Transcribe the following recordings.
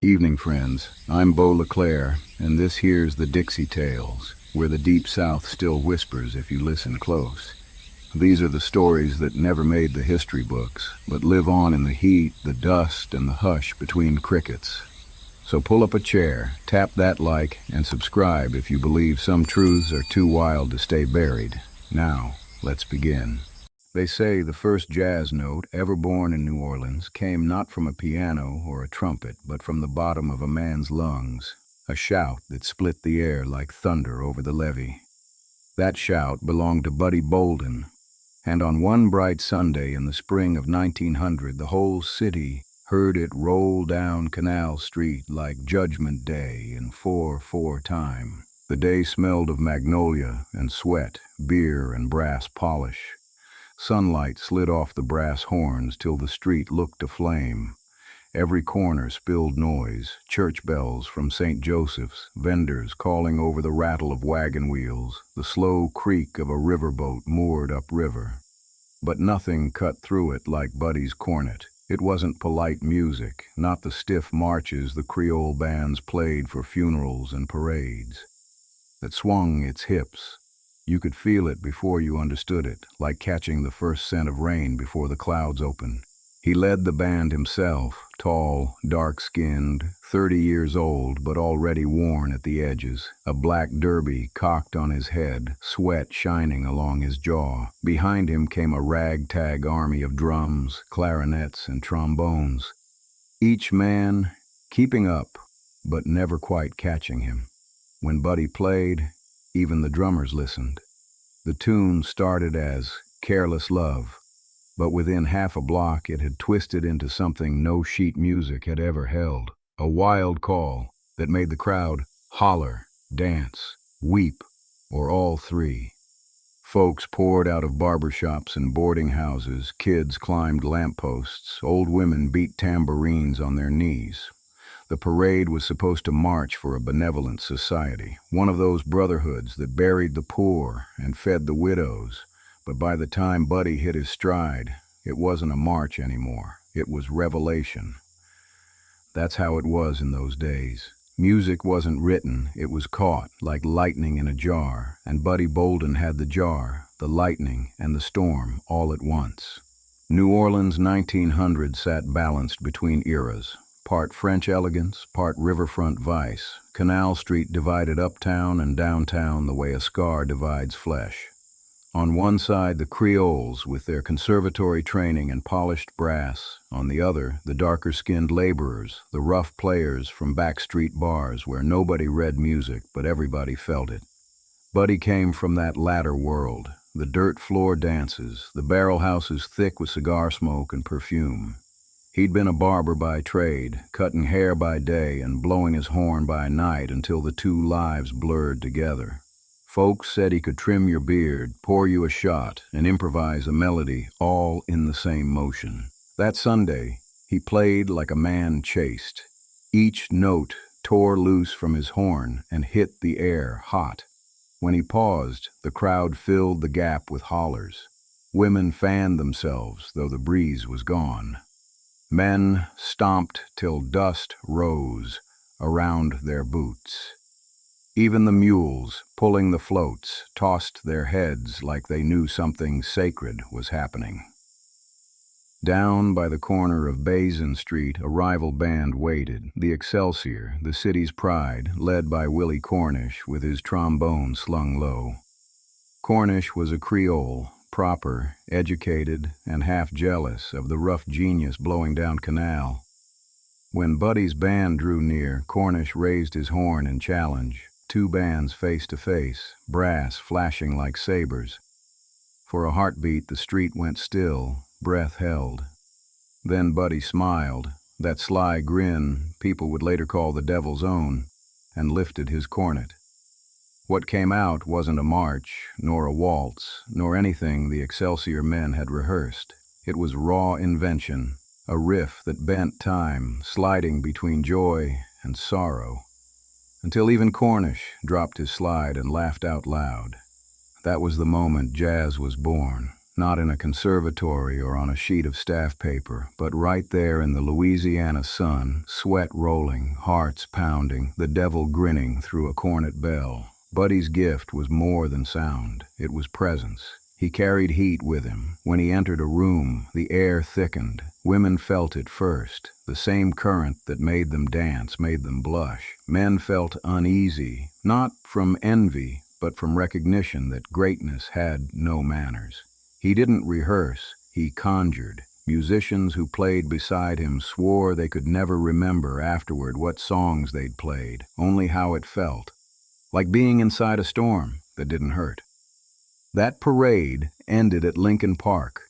Evening, friends. I'm Beau LeClair, and this here's the Dixie Tales, where the Deep South still whispers if you listen close. These are the stories that never made the history books, but live on in the heat, the dust, and the hush between crickets. So pull up a chair, tap that like, and subscribe if you believe some truths are too wild to stay buried. Now, let's begin. They say the first jazz note ever born in New Orleans came not from a piano or a trumpet, but from the bottom of a man's lungs, a shout that split the air like thunder over the levee. That shout belonged to Buddy Bolden, and on one bright Sunday in the spring of 1900, the whole city heard it roll down Canal Street like Judgment Day in 4/4 time. The day smelled of magnolia and sweat, beer and brass polish. Sunlight slid off the brass horns till the street looked aflame. Every corner spilled noise, church bells from St. Joseph's, vendors calling over the rattle of wagon wheels, the slow creak of a riverboat moored upriver. But nothing cut through it like Buddy's cornet. It wasn't polite music, not the stiff marches the Creole bands played for funerals and parades. That swung its hips. You could feel it before you understood it, like catching the first scent of rain before the clouds open. He led the band himself, tall, dark-skinned, 30 years old, but already worn at the edges, a black derby cocked on his head, sweat shining along his jaw. Behind him came a ragtag army of drums, clarinets, and trombones, each man keeping up, but never quite catching him. When Buddy played, even the drummers listened. The tune started as Careless Love, but within half a block it had twisted into something no sheet music had ever held. A wild call that made the crowd holler, dance, weep, or all three. Folks poured out of barber shops and boarding houses, kids climbed lampposts, old women beat tambourines on their knees. The parade was supposed to march for a benevolent society, one of those brotherhoods that buried the poor and fed the widows. But by the time Buddy hit his stride, it wasn't a march anymore. It was revelation. That's how it was in those days. Music wasn't written, it was caught, like lightning in a jar, and Buddy Bolden had the jar, the lightning, and the storm all at once. New Orleans 1900 sat balanced between eras. Part French elegance, part riverfront vice. Canal Street divided uptown and downtown the way a scar divides flesh. On one side, the Creoles with their conservatory training and polished brass. On the other, the darker-skinned laborers, the rough players from backstreet bars where nobody read music but everybody felt it. Buddy came from that latter world, the dirt floor dances, the barrel houses thick with cigar smoke and perfume. He'd been a barber by trade, cutting hair by day and blowing his horn by night until the two lives blurred together. Folks said he could trim your beard, pour you a shot, and improvise a melody, all in the same motion. That Sunday, he played like a man chased. Each note tore loose from his horn and hit the air hot. When he paused, the crowd filled the gap with hollers. Women fanned themselves, though the breeze was gone. Men stomped till dust rose around their boots. Even the mules, pulling the floats, tossed their heads like they knew something sacred was happening. Down by the corner of Basin Street, a rival band waited, the Excelsior, the city's pride, led by Willie Cornish with his trombone slung low. Cornish was a Creole, proper, educated, and half jealous of the rough genius blowing down Canal. When Buddy's band drew near, Cornish raised his horn in challenge, two bands face to face, brass flashing like sabers. For a heartbeat the street went still, breath held. Then Buddy smiled, that sly grin people would later call the devil's own, and lifted his cornet. What came out wasn't a march, nor a waltz, nor anything the Excelsior men had rehearsed. It was raw invention, a riff that bent time, sliding between joy and sorrow, until even Cornish dropped his slide and laughed out loud. That was the moment jazz was born, not in a conservatory or on a sheet of staff paper, but right there in the Louisiana sun, sweat rolling, hearts pounding, the devil grinning through a cornet bell. Buddy's gift was more than sound, it was presence. He carried heat with him. When he entered a room, the air thickened. Women felt it first. The same current that made them dance made them blush. Men felt uneasy, not from envy, but from recognition that greatness had no manners. He didn't rehearse, he conjured. Musicians who played beside him swore they could never remember afterward what songs they'd played, only how it felt. Like being inside a storm that didn't hurt. That parade ended at Lincoln Park,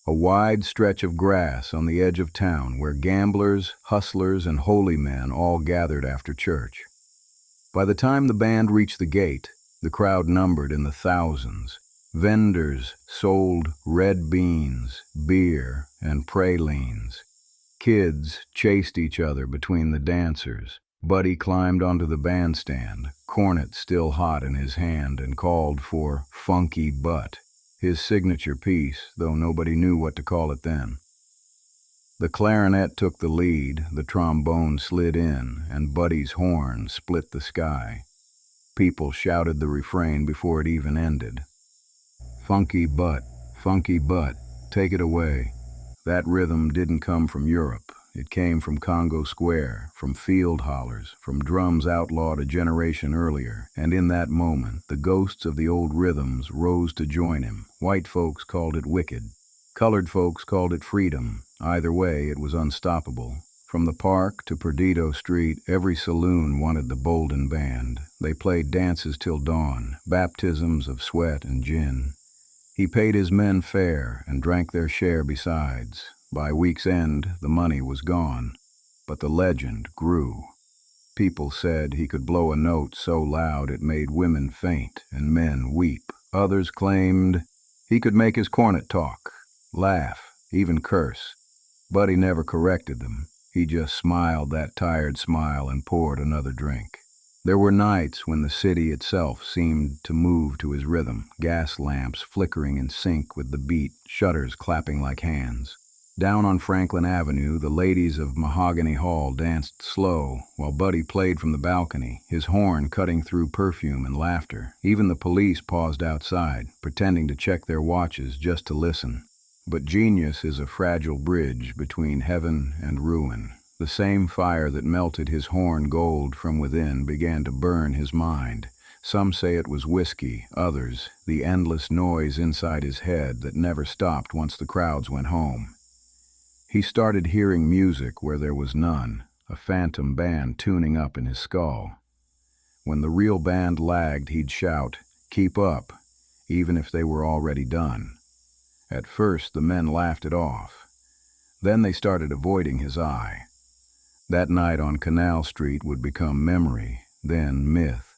a wide stretch of grass on the edge of town where gamblers, hustlers, and holy men all gathered after church. By the time the band reached the gate, the crowd numbered in the thousands. Vendors sold red beans, beer, and pralines. Kids chased each other between the dancers. Buddy climbed onto the bandstand, cornet still hot in his hand, and called for Funky Butt, his signature piece, though nobody knew what to call it then. The clarinet took the lead, the trombone slid in, and Buddy's horn split the sky. People shouted the refrain before it even ended. Funky Butt, take it away. That rhythm didn't come from Europe. It came from Congo Square, from field hollers, from drums outlawed a generation earlier, and in that moment, the ghosts of the old rhythms rose to join him. White folks called it wicked. Colored folks called it freedom. Either way, it was unstoppable. From the park to Perdido Street, every saloon wanted the Bolden band. They played dances till dawn, baptisms of sweat and gin. He paid his men fair and drank their share besides. By week's end, the money was gone, but the legend grew. People said he could blow a note so loud it made women faint and men weep. Others claimed he could make his cornet talk, laugh, even curse. But he never corrected them. He just smiled that tired smile and poured another drink. There were nights when the city itself seemed to move to his rhythm, gas lamps flickering in sync with the beat, shutters clapping like hands. Down on Franklin Avenue, the ladies of Mahogany Hall danced slow, while Buddy played from the balcony, his horn cutting through perfume and laughter. Even the police paused outside, pretending to check their watches just to listen. But genius is a fragile bridge between heaven and ruin. The same fire that melted his horn gold from within began to burn his mind. Some say it was whiskey, others, the endless noise inside his head that never stopped once the crowds went home. He started hearing music where there was none, a phantom band tuning up in his skull. When the real band lagged, he'd shout, "Keep up," even if they were already done. At first, the men laughed it off. Then they started avoiding his eye. That night on Canal Street would become memory, then myth.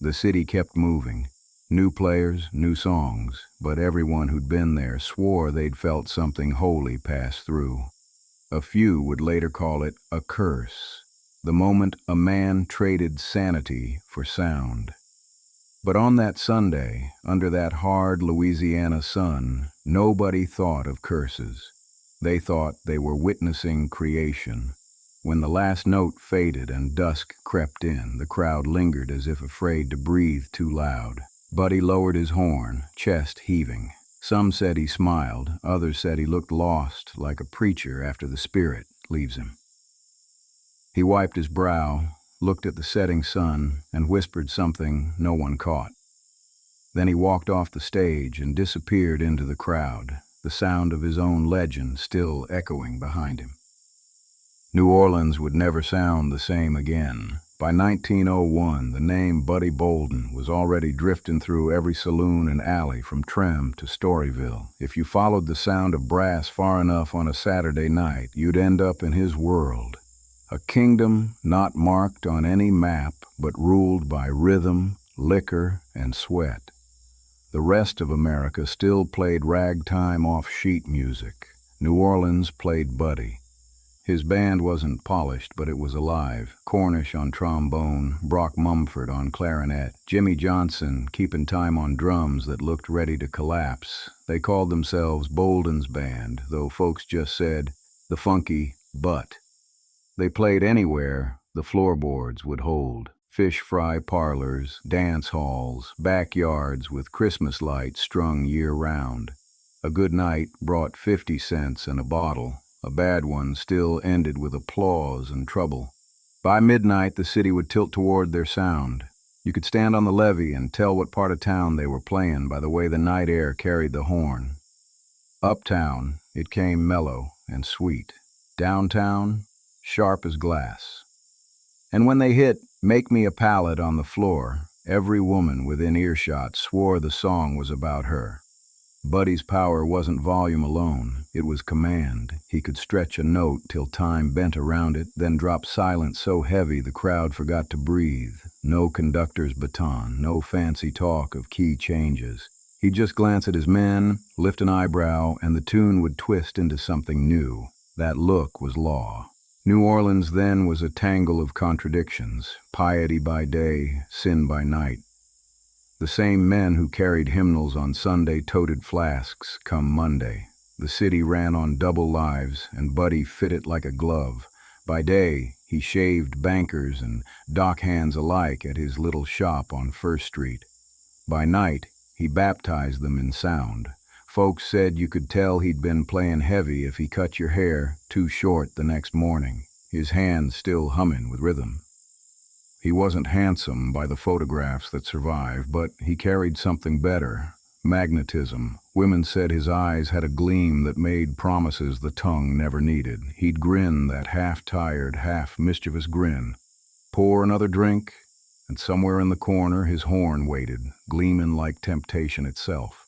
The city kept moving. New players, new songs, but everyone who'd been there swore they'd felt something holy pass through. A few would later call it a curse, the moment a man traded sanity for sound. But on that Sunday, under that hard Louisiana sun, nobody thought of curses. They thought they were witnessing creation. When the last note faded and dusk crept in, the crowd lingered as if afraid to breathe too loud. Buddy lowered his horn, chest heaving. Some said he smiled, others said he looked lost, like a preacher after the spirit leaves him. He wiped his brow, looked at the setting sun, and whispered something no one caught. Then he walked off the stage and disappeared into the crowd, the sound of his own legend still echoing behind him. New Orleans would never sound the same again. By 1901, the name Buddy Bolden was already drifting through every saloon and alley from Trem to Storyville. If you followed the sound of brass far enough on a Saturday night, you'd end up in his world. A kingdom not marked on any map, but ruled by rhythm, liquor, and sweat. The rest of America still played ragtime off-sheet music. New Orleans played Buddy. His band wasn't polished, but it was alive. Cornish on trombone, Brock Mumford on clarinet, Jimmy Johnson keeping time on drums that looked ready to collapse. They called themselves Bolden's band, though folks just said the funky butt. They played anywhere the floorboards would hold. Fish fry parlors, dance halls, backyards with Christmas lights strung year-round. A good night brought 50 cents and a bottle. A bad one still ended with applause and trouble. By midnight, the city would tilt toward their sound. You could stand on the levee and tell what part of town they were playing by the way the night air carried the horn. Uptown, it came mellow and sweet. Downtown, sharp as glass. And when they hit "Make Me a Pallet" on the floor, every woman within earshot swore the song was about her. Buddy's power wasn't volume alone, it was command. He could stretch a note till time bent around it, then drop silent so heavy the crowd forgot to breathe. No conductor's baton, no fancy talk of key changes. He'd just glance at his men, lift an eyebrow, and the tune would twist into something new. That look was law. New Orleans then was a tangle of contradictions, piety by day, sin by night. The same men who carried hymnals on Sunday toted flasks come Monday. The city ran on double lives, and Buddy fit it like a glove. By day, he shaved bankers and dockhands alike at his little shop on First Street. By night, he baptized them in sound. Folks said you could tell he'd been playing heavy if he cut your hair too short the next morning, his hands still humming with rhythm. He wasn't handsome by the photographs that survive, but he carried something better, magnetism. Women said his eyes had a gleam that made promises the tongue never needed. He'd grin that half-tired, half-mischievous grin. Pour another drink, and somewhere in the corner his horn waited, gleaming like temptation itself.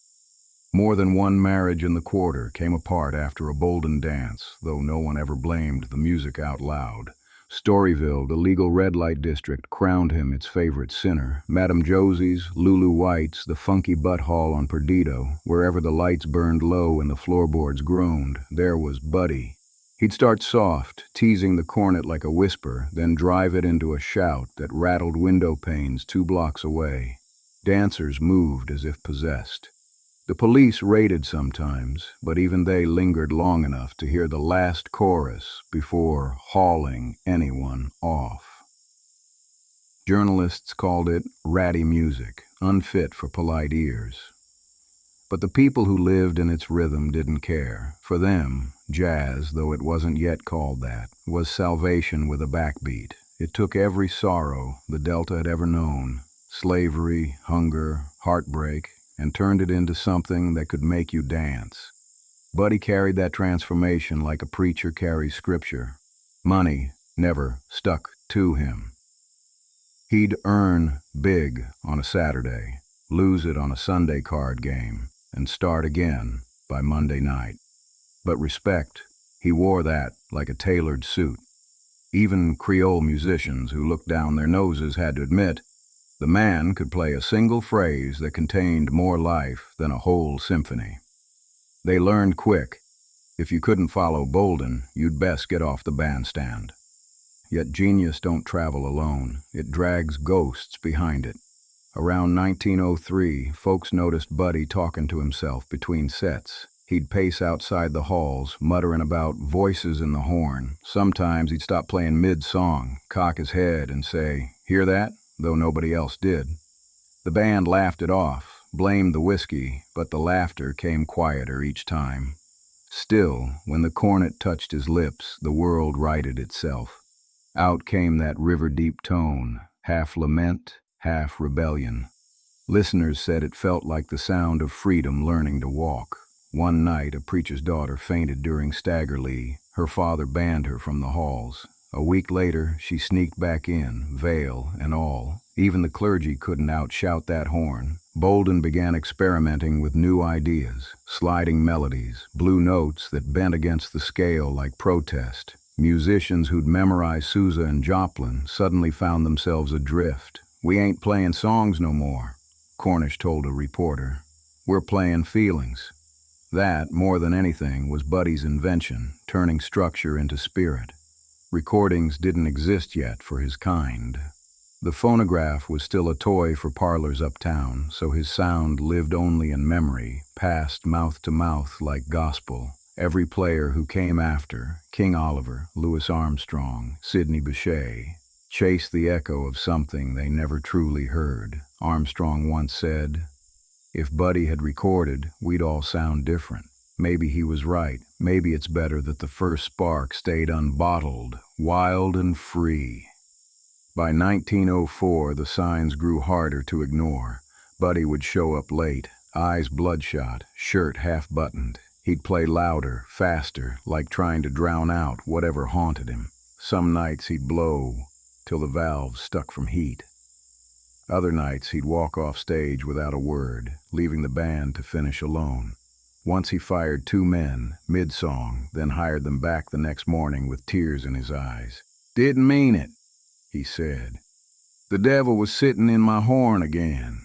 More than one marriage in the quarter came apart after a Bolden dance, though no one ever blamed the music out loud. Storyville, the legal red light district, crowned him its favorite sinner. Madame Josie's, Lulu White's, the funky butt hall on Perdido, wherever the lights burned low and the floorboards groaned, there was Buddy. He'd start soft, teasing the cornet like a whisper, then drive it into a shout that rattled window panes 2 blocks away. Dancers moved as if possessed. The police raided sometimes, but even they lingered long enough to hear the last chorus before hauling anyone off. Journalists called it ratty music, unfit for polite ears. But the people who lived in its rhythm didn't care. For them, jazz, though it wasn't yet called that, was salvation with a backbeat. It took every sorrow the Delta had ever known, slavery, hunger, heartbreak, and turned it into something that could make you dance. Buddy carried that transformation like a preacher carries scripture. Money never stuck to him. He'd earn big on a Saturday, lose it on a Sunday card game, and start again by Monday night. But respect, he wore that like a tailored suit. Even Creole musicians who looked down their noses had to admit the man could play a single phrase that contained more life than a whole symphony. They learned quick, if you couldn't follow Bolden, you'd best get off the bandstand. Yet genius don't travel alone. It drags ghosts behind it. Around 1903, folks noticed Buddy talking to himself between sets. He'd pace outside the halls, muttering about voices in the horn. Sometimes he'd stop playing mid-song, cock his head, and say, "Hear that?" though nobody else did. The band laughed it off, blamed the whiskey, but the laughter came quieter each time. Still, when the cornet touched his lips, the world righted itself. Out came that river-deep tone, half lament, half rebellion. Listeners said it felt like the sound of freedom learning to walk. One night, a preacher's daughter fainted during Stagger Lee. Her father banned her from the halls. A week later, she sneaked back in, veil and all. Even the clergy couldn't outshout that horn. Bolden began experimenting with new ideas, sliding melodies, blue notes that bent against the scale like protest. Musicians who'd memorized Sousa and Joplin suddenly found themselves adrift. "We ain't playing songs no more," Cornish told a reporter. "We're playing feelings." That, more than anything, was Buddy's invention, turning structure into spirit. Recordings didn't exist yet for his kind. The phonograph was still a toy for parlors uptown, so his sound lived only in memory, passed mouth to mouth like gospel. Every player who came after, King Oliver, Louis Armstrong, Sidney Bechet, chased the echo of something they never truly heard. Armstrong once said, "If Buddy had recorded, we'd all sound different." Maybe he was right. Maybe it's better that the first spark stayed unbottled, wild and free. By 1904, the signs grew harder to ignore. Buddy would show up late, eyes bloodshot, shirt half-buttoned. He'd play louder, faster, like trying to drown out whatever haunted him. Some nights he'd blow till the valves stuck from heat. Other nights he'd walk off stage without a word, leaving the band to finish alone. Once he fired 2 men, mid-song, then hired them back the next morning with tears in his eyes. "Didn't mean it," he said. "The devil was sitting in my horn again."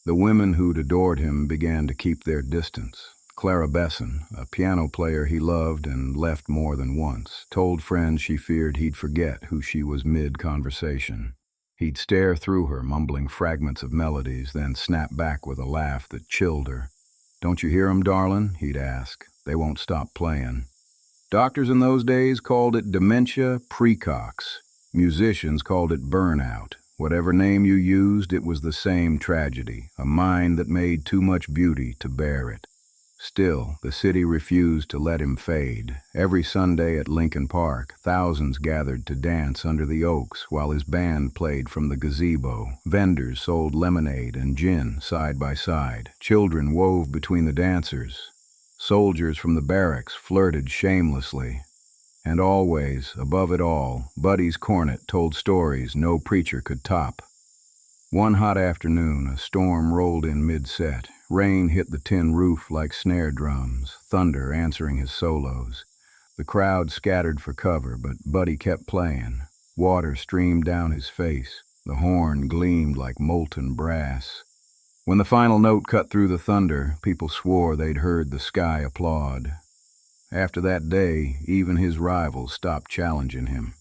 The women who'd adored him began to keep their distance. Clara Besson, a piano player he loved and left more than once, told friends she feared he'd forget who she was mid-conversation. He'd stare through her, mumbling fragments of melodies, then snap back with a laugh that chilled her. "Don't you hear 'em, darlin'?" he'd ask. "They won't stop playing." Doctors in those days called it dementia precox. Musicians called it burnout. Whatever name you used, it was the same tragedy, a mind that made too much beauty to bear it. Still, the city refused to let him fade. Every Sunday at Lincoln Park, thousands gathered to dance under the oaks while his band played from the gazebo. Vendors sold lemonade and gin side by side. Children wove between the dancers. Soldiers from the barracks flirted shamelessly. And always, above it all, Buddy's cornet told stories no preacher could top. One hot afternoon, a storm rolled in mid-set. Rain hit the tin roof like snare drums, thunder answering his solos. The crowd scattered for cover, but Buddy kept playing. Water streamed down his face. The horn gleamed like molten brass. When the final note cut through the thunder, people swore they'd heard the sky applaud. After that day, even his rivals stopped challenging him.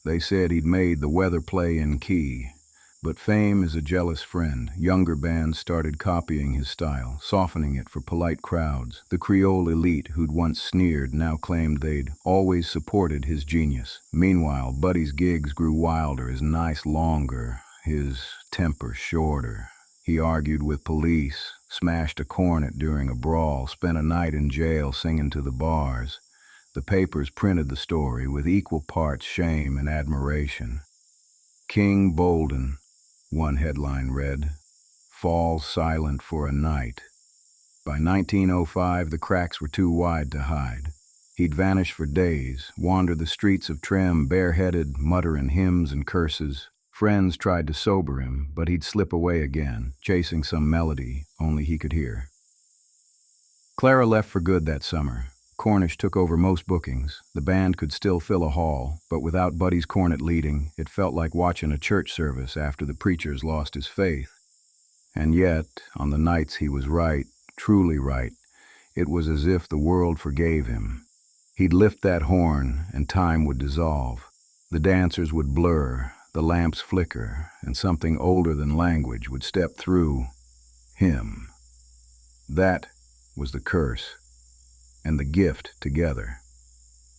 They said he'd made the weather play in key. But fame is a jealous friend. Younger bands started copying his style, softening it for polite crowds. The Creole elite who'd once sneered now claimed they'd always supported his genius. Meanwhile, Buddy's gigs grew wilder, his nights longer, his temper shorter. He argued with police, smashed a cornet during a brawl, spent a night in jail singing to the bars. The papers printed the story with equal parts shame and admiration. "King Bolden," one headline read, "falls silent for a night." By 1905, the cracks were too wide to hide. He'd vanish for days, wander the streets of Trem bareheaded, muttering hymns and curses. Friends tried to sober him, but he'd slip away again, chasing some melody only he could hear. Clara left for good that summer. Cornish took over most bookings. The band could still fill a hall, but without Buddy's cornet leading, it felt like watching a church service after the preacher's lost his faith. And yet, on the nights he was right, truly right, it was as if the world forgave him. He'd lift that horn, and time would dissolve. The dancers would blur, the lamps flicker, and something older than language would step through him. That was the curse and the gift together.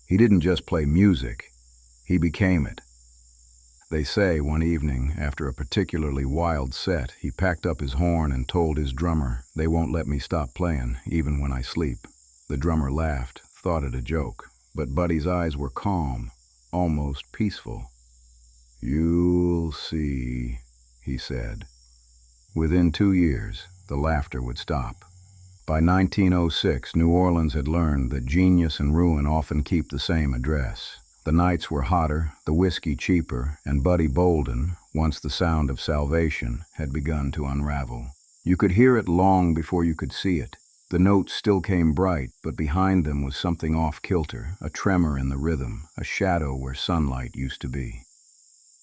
He didn't just play music, he became it. They say one evening, after a particularly wild set, he packed up his horn and told his drummer, "They won't let me stop playing, even when I sleep." The drummer laughed, thought it a joke, but Buddy's eyes were calm, almost peaceful. "You'll see," he said. Within 2 years, the laughter would stop. By 1906, New Orleans had learned that genius and ruin often keep the same address. The nights were hotter, the whiskey cheaper, and Buddy Bolden, once the sound of salvation, had begun to unravel. You could hear it long before you could see it. The notes still came bright, but behind them was something off-kilter, a tremor in the rhythm, a shadow where sunlight used to be.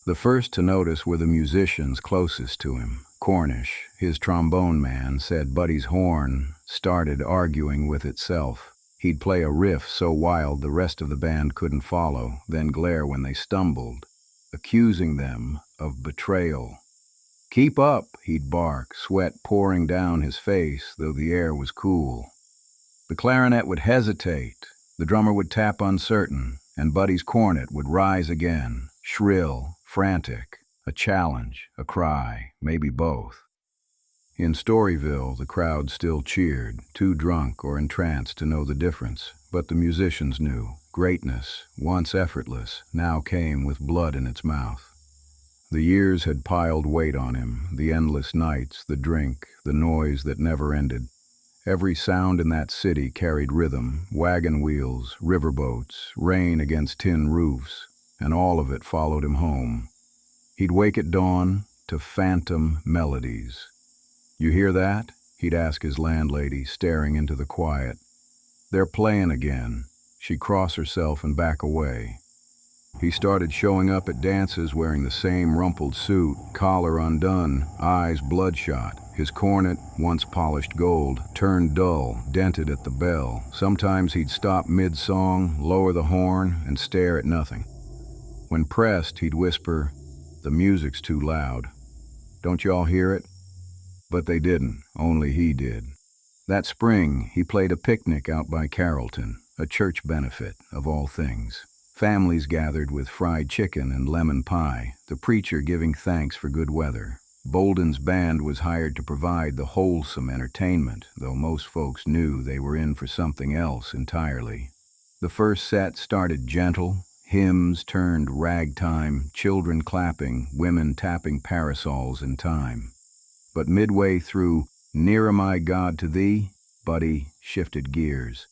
The first to notice were the musicians closest to him. Cornish, his trombone man, said Buddy's horn started arguing with itself. He'd play a riff so wild the rest of the band couldn't follow, then glare when they stumbled, accusing them of betrayal. "Keep up," he'd bark, sweat pouring down his face, though the air was cool. The clarinet would hesitate, the drummer would tap uncertain, and Buddy's cornet would rise again, shrill, frantic, a challenge, a cry, maybe both. In Storyville, the crowd still cheered, too drunk or entranced to know the difference, but the musicians knew. Greatness, once effortless, now came with blood in its mouth. The years had piled weight on him, the endless nights, the drink, the noise that never ended. Every sound in that city carried rhythm, wagon wheels, riverboats, rain against tin roofs, and all of it followed him home. He'd wake at dawn to phantom melodies. "You hear that?" he'd ask his landlady, staring into the quiet. "They're playing again." She'd cross herself and back away. He started showing up at dances wearing the same rumpled suit, collar undone, eyes bloodshot. His cornet, once polished gold, turned dull, dented at the bell. Sometimes he'd stop mid-song, lower the horn, and stare at nothing. When pressed, he'd whisper, "The music's too loud. Don't you all hear it?" But they didn't, only he did. That spring, he played a picnic out by Carrollton, a church benefit, of all things. Families gathered with fried chicken and lemon pie, the preacher giving thanks for good weather. Bolden's band was hired to provide the wholesome entertainment, though most folks knew they were in for something else entirely. The first set started gentle, hymns turned ragtime, children clapping, women tapping parasols in time. But midway through "Nearer My God to Thee," Buddy shifted gears.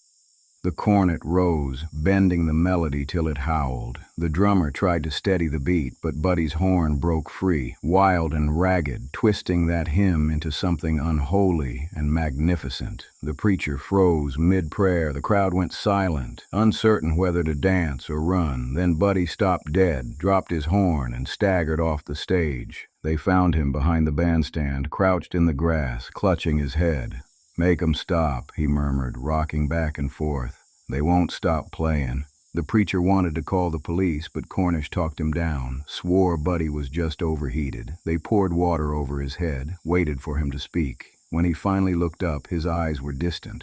The cornet rose, bending the melody till it howled. The drummer tried to steady the beat, but Buddy's horn broke free, wild and ragged, twisting that hymn into something unholy and magnificent. The preacher froze mid-prayer. The crowd went silent, uncertain whether to dance or run. Then Buddy stopped dead, dropped his horn, and staggered off the stage. They found him behind the bandstand, crouched in the grass, clutching his head. "Make 'em stop," he murmured, rocking back and forth. "They won't stop playing." The preacher wanted to call the police, but Cornish talked him down, swore Buddy was just overheated. They poured water over his head, waited for him to speak. When he finally looked up, his eyes were distant.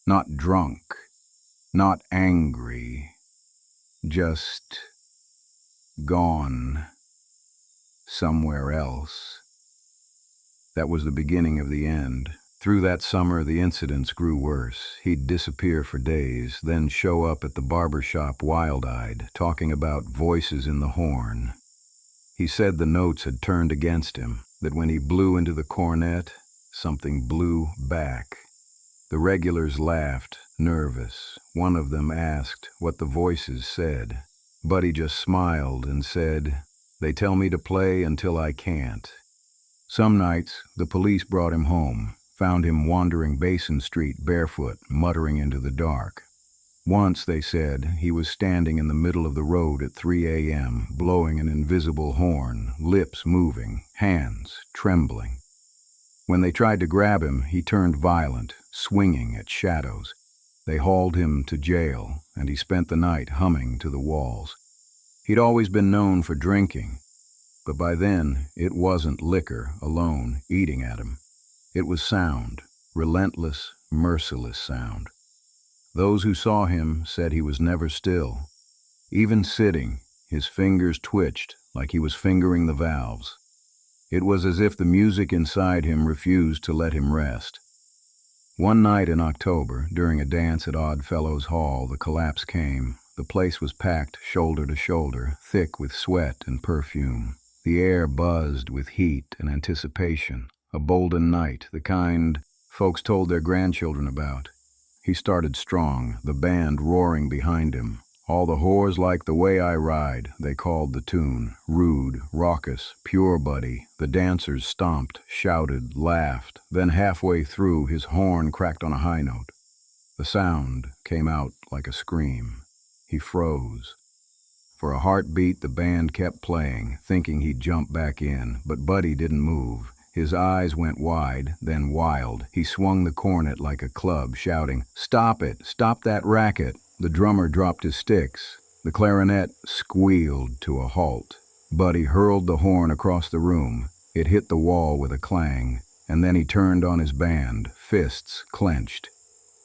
Not drunk, not angry, just gone somewhere else. That was the beginning of the end. Through that summer, the incidents grew worse. He'd disappear for days, then show up at the barber shop wild-eyed, talking about voices in the horn. He said the notes had turned against him, that when he blew into the cornet, something blew back. The regulars laughed, nervous. One of them asked what the voices said. Buddy just smiled and said, "They tell me to play until I can't." Some nights, the police brought him home. Found him wandering Basin Street barefoot, muttering into the dark. Once, they said, he was standing in the middle of the road at 3 a.m., blowing an invisible horn, lips moving, hands trembling. When they tried to grab him, he turned violent, swinging at shadows. They hauled him to jail, and he spent the night humming to the walls. He'd always been known for drinking, but by then it wasn't liquor alone eating at him. It was sound, relentless, merciless sound. Those who saw him said he was never still. Even sitting, his fingers twitched like he was fingering the valves. It was as if the music inside him refused to let him rest. One night in October, during a dance at Oddfellows Hall, the collapse came. The place was packed shoulder to shoulder, thick with sweat and perfume. The air buzzed with heat and anticipation. A Bolden night, the kind folks told their grandchildren about. He started strong, the band roaring behind him. "All the whores like the way I ride," they called the tune. Rude, raucous, pure Buddy. The dancers stomped, shouted, laughed. Then halfway through, his horn cracked on a high note. The sound came out like a scream. He froze. For a heartbeat, the band kept playing, thinking he'd jump back in, but Buddy didn't move. His eyes went wide, then wild. He swung the cornet like a club, shouting, "Stop it! Stop that racket!" The drummer dropped his sticks. The clarinet squealed to a halt. Buddy hurled the horn across the room. It hit the wall with a clang, and then he turned on his band, fists clenched.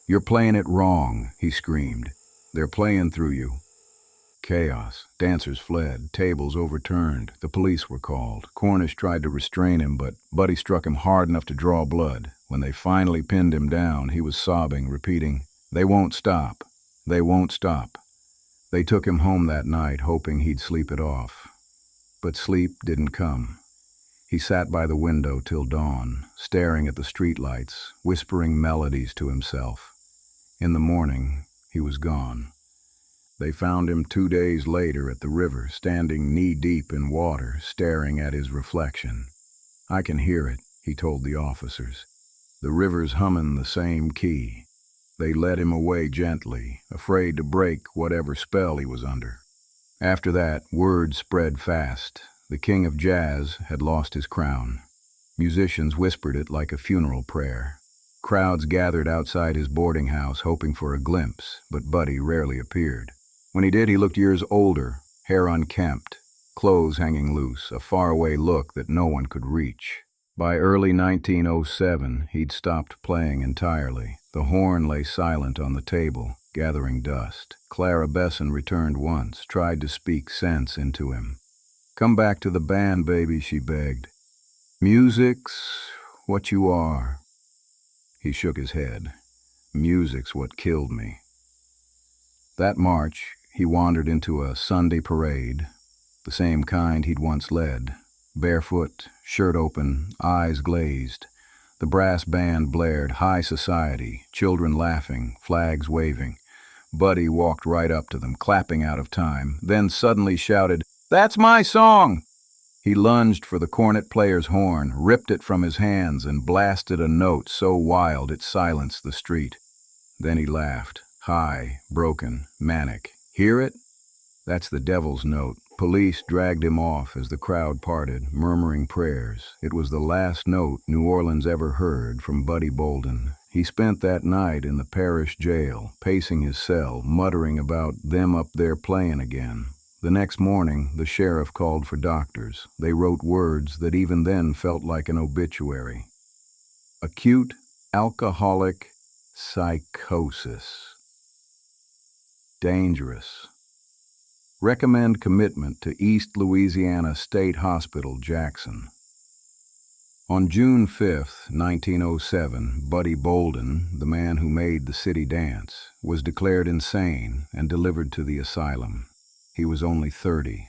"You're playing it wrong," he screamed. "They're playing through you." Chaos. Dancers fled. Tables overturned. The police were called. Cornish tried to restrain him, but Buddy struck him hard enough to draw blood. When they finally pinned him down, he was sobbing, repeating, "They won't stop. They won't stop." They took him home that night, hoping he'd sleep it off. But sleep didn't come. He sat by the window till dawn, staring at the streetlights, whispering melodies to himself. In the morning, he was gone. They found him 2 days later at the river, standing knee-deep in water, staring at his reflection. "I can hear it," he told the officers. "The river's humming the same key." They led him away gently, afraid to break whatever spell he was under. After that, word spread fast. The king of jazz had lost his crown. Musicians whispered it like a funeral prayer. Crowds gathered outside his boarding house hoping for a glimpse, but Buddy rarely appeared. When he did, he looked years older, hair unkempt, clothes hanging loose, a faraway look that no one could reach. By early 1907, he'd stopped playing entirely. The horn lay silent on the table, gathering dust. Clara Besson returned once, tried to speak sense into him. "Come back to the band, baby," she begged. "Music's what you are." He shook his head. "Music's what killed me." That March, he wandered into a Sunday parade, the same kind he'd once led. Barefoot, shirt open, eyes glazed. The brass band blared high society, children laughing, flags waving. Buddy walked right up to them, clapping out of time, then suddenly shouted, "That's my song!" He lunged for the cornet player's horn, ripped it from his hands, and blasted a note so wild it silenced the street. Then he laughed, high, broken, manic. "Hear it? That's the devil's note." Police dragged him off as the crowd parted, murmuring prayers. It was the last note New Orleans ever heard from Buddy Bolden. He spent that night in the parish jail, pacing his cell, muttering about them up there playing again. The next morning, the sheriff called for doctors. They wrote words that even then felt like an obituary. Acute alcoholic psychosis. Dangerous. Recommend commitment to East Louisiana State Hospital, Jackson. On June 5, 1907, Buddy Bolden, the man who made the city dance, was declared insane and delivered to the asylum. He was only 30.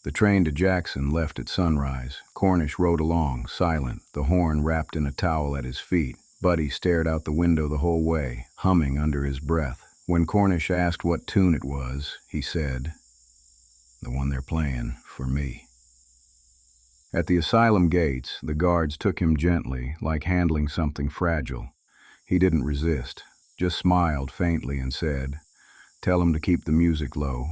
The train to Jackson left at sunrise. Cornish rode along, silent, the horn wrapped in a towel at his feet. Buddy stared out the window the whole way, humming under his breath. When Cornish asked what tune it was, he said, "The one they're playing for me." At the asylum gates, the guards took him gently, like handling something fragile. He didn't resist, just smiled faintly and said, "Tell him to keep the music low."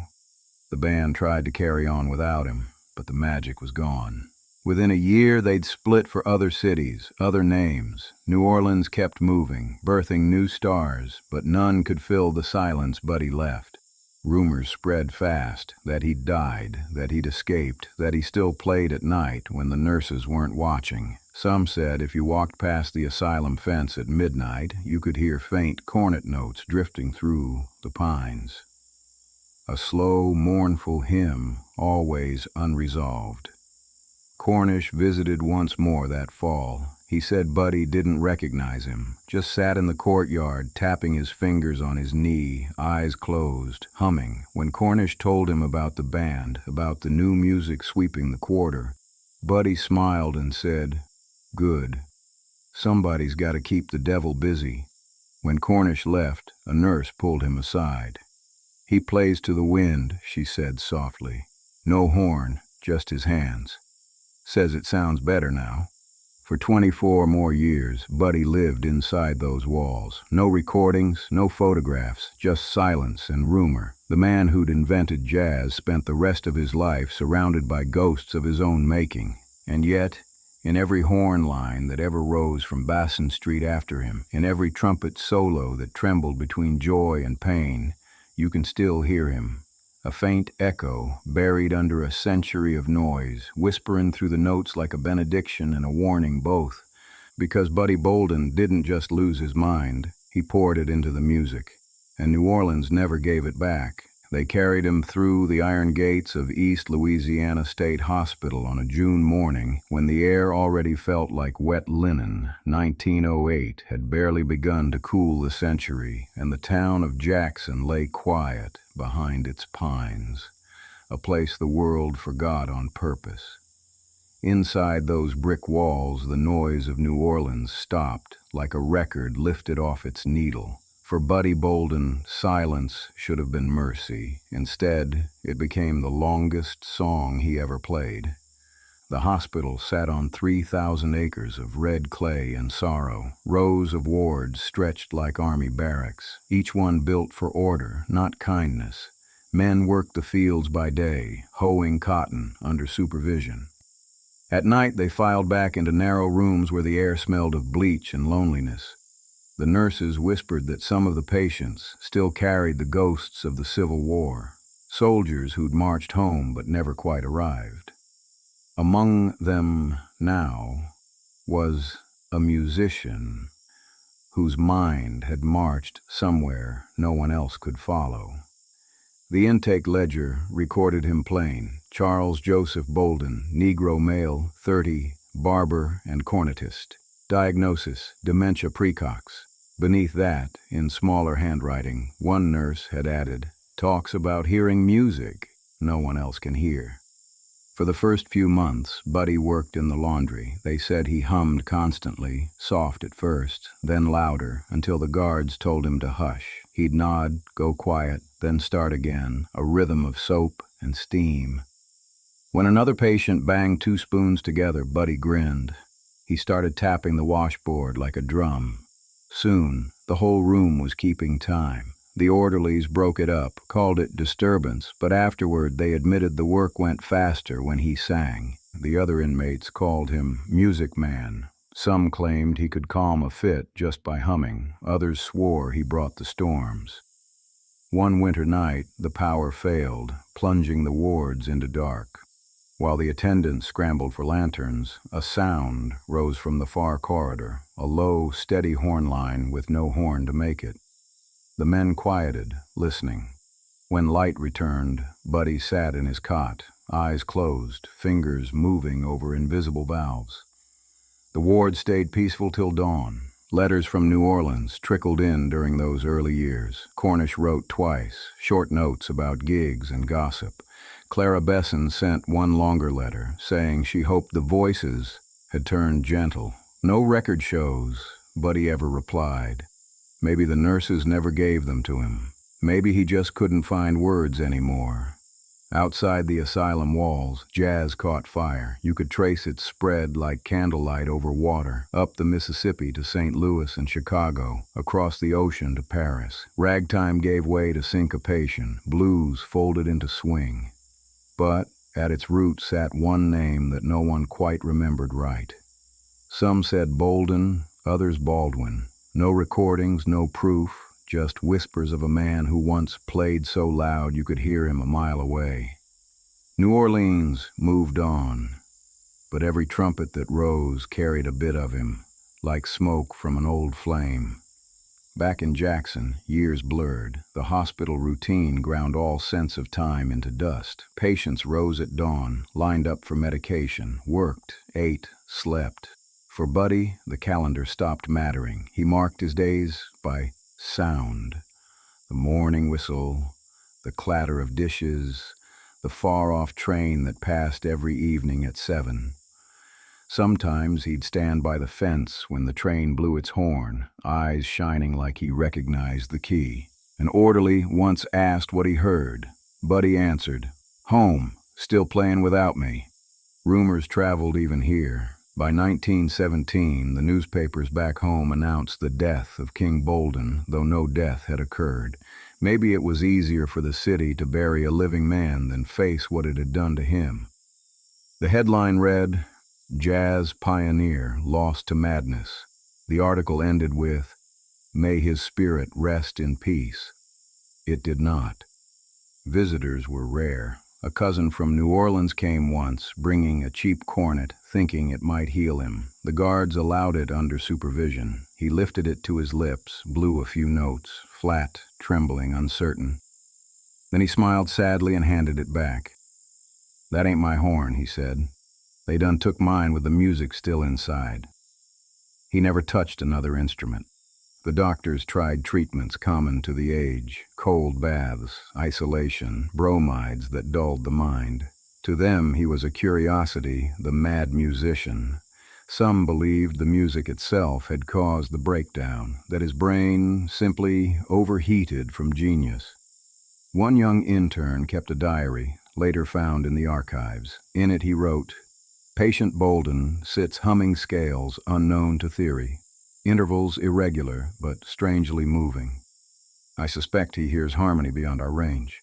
The band tried to carry on without him, but the magic was gone. Within a year, they'd split for other cities, other names. New Orleans kept moving, birthing new stars, but none could fill the silence Buddy left. Rumors spread fast, that he'd died, that he'd escaped, that he still played at night when the nurses weren't watching. Some said if you walked past the asylum fence at midnight, you could hear faint cornet notes drifting through the pines. A slow, mournful hymn, always unresolved. Cornish visited once more that fall. He said Buddy didn't recognize him, just sat in the courtyard, tapping his fingers on his knee, eyes closed, humming. When Cornish told him about the band, about the new music sweeping the quarter, Buddy smiled and said, "Good. Somebody's got to keep the devil busy." When Cornish left, a nurse pulled him aside. "He plays to the wind," she said softly. "No horn, just his hands. Says it sounds better now." For 24 more years, Buddy lived inside those walls. No recordings, no photographs, just silence and rumor. The man who'd invented jazz spent the rest of his life surrounded by ghosts of his own making. And yet, in every horn line that ever rose from Bassin Street after him, in every trumpet solo that trembled between joy and pain, you can still hear him, a faint echo buried under a century of noise, whispering through the notes like a benediction and a warning both, because Buddy Bolden didn't just lose his mind, he poured it into the music, and New Orleans never gave it back. They carried him through the iron gates of East Louisiana State Hospital on a June morning when the air already felt like wet linen. 1908 had barely begun to cool the century, and the town of Jackson lay quiet behind its pines, a place the world forgot on purpose. Inside those brick walls, the noise of New Orleans stopped like a record lifted off its needle. For Buddy Bolden, silence should have been mercy. Instead, it became the longest song he ever played. The hospital sat on 3,000 acres of red clay and sorrow, rows of wards stretched like army barracks, each one built for order, not kindness. Men worked the fields by day, hoeing cotton under supervision. At night, they filed back into narrow rooms where the air smelled of bleach and loneliness. The nurses whispered that some of the patients still carried the ghosts of the Civil War, soldiers who'd marched home but never quite arrived. Among them now was a musician whose mind had marched somewhere no one else could follow. The intake ledger recorded him plain: Charles Joseph Bolden, Negro male, 30, barber and cornetist. Diagnosis: dementia precox. Beneath that, in smaller handwriting, one nurse had added, talks about hearing music no one else can hear. For the first few months, Buddy worked in the laundry. They said he hummed constantly, soft at first, then louder, until the guards told him to hush. He'd nod, go quiet, then start again, a rhythm of soap and steam. When another patient banged 2 spoons together, Buddy grinned. He started tapping the washboard like a drum. Soon, the whole room was keeping time. The orderlies broke it up, called it disturbance, but afterward they admitted the work went faster when he sang. The other inmates called him Music Man. Some claimed he could calm a fit just by humming. Others swore he brought the storms. One winter night, the power failed, plunging the wards into dark. While the attendants scrambled for lanterns, a sound rose from the far corridor, a low, steady horn line with no horn to make it. The men quieted, listening. When light returned, Buddy sat in his cot, eyes closed, fingers moving over invisible valves. The ward stayed peaceful till dawn. Letters from New Orleans trickled in during those early years. Cornish wrote twice, short notes about gigs and gossip. Clara Besson sent one longer letter, saying she hoped the voices had turned gentle. No record shows, Buddy ever replied. Maybe the nurses never gave them to him. Maybe he just couldn't find words anymore. Outside the asylum walls, jazz caught fire. You could trace its spread like candlelight over water, up the Mississippi to St. Louis and Chicago, across the ocean to Paris. Ragtime gave way to syncopation, blues folded into swing. But at its root sat one name that no one quite remembered right. Some said Bolden, others Baldwin. No recordings, no proof, just whispers of a man who once played so loud you could hear him a mile away. New Orleans moved on, but every trumpet that rose carried a bit of him, like smoke from an old flame. Back in Jackson, years blurred. The hospital routine ground all sense of time into dust. Patients rose at dawn, lined up for medication, worked, ate, slept. For Buddy, the calendar stopped mattering. He marked his days by sound. The morning whistle, the clatter of dishes, the far-off train that passed every evening at 7. Sometimes he'd stand by the fence when the train blew its horn, eyes shining like he recognized the key. An orderly once asked what he heard. Buddy answered, "Home, still playing without me." Rumors traveled even here. By 1917, the newspapers back home announced the death of King Bolden, though no death had occurred. Maybe it was easier for the city to bury a living man than face what it had done to him. The headline read, Jazz pioneer lost to madness. The article ended with, "May his spirit rest in peace." It did not. Visitors were rare. A cousin from New Orleans came once, bringing a cheap cornet, thinking it might heal him. The guards allowed it under supervision. He lifted it to his lips, blew a few notes, flat, trembling, uncertain. Then he smiled sadly and handed it back. "That ain't my horn," he said. "They done took mine with the music still inside." He never touched another instrument. The doctors tried treatments common to the age, cold baths, isolation, bromides that dulled the mind. To them he was a curiosity, the mad musician. Some believed the music itself had caused the breakdown, that his brain simply overheated from genius. One young intern kept a diary, later found in the archives. In it he wrote, "Patient Bolden sits humming scales unknown to theory. Intervals irregular, but strangely moving. I suspect he hears harmony beyond our range."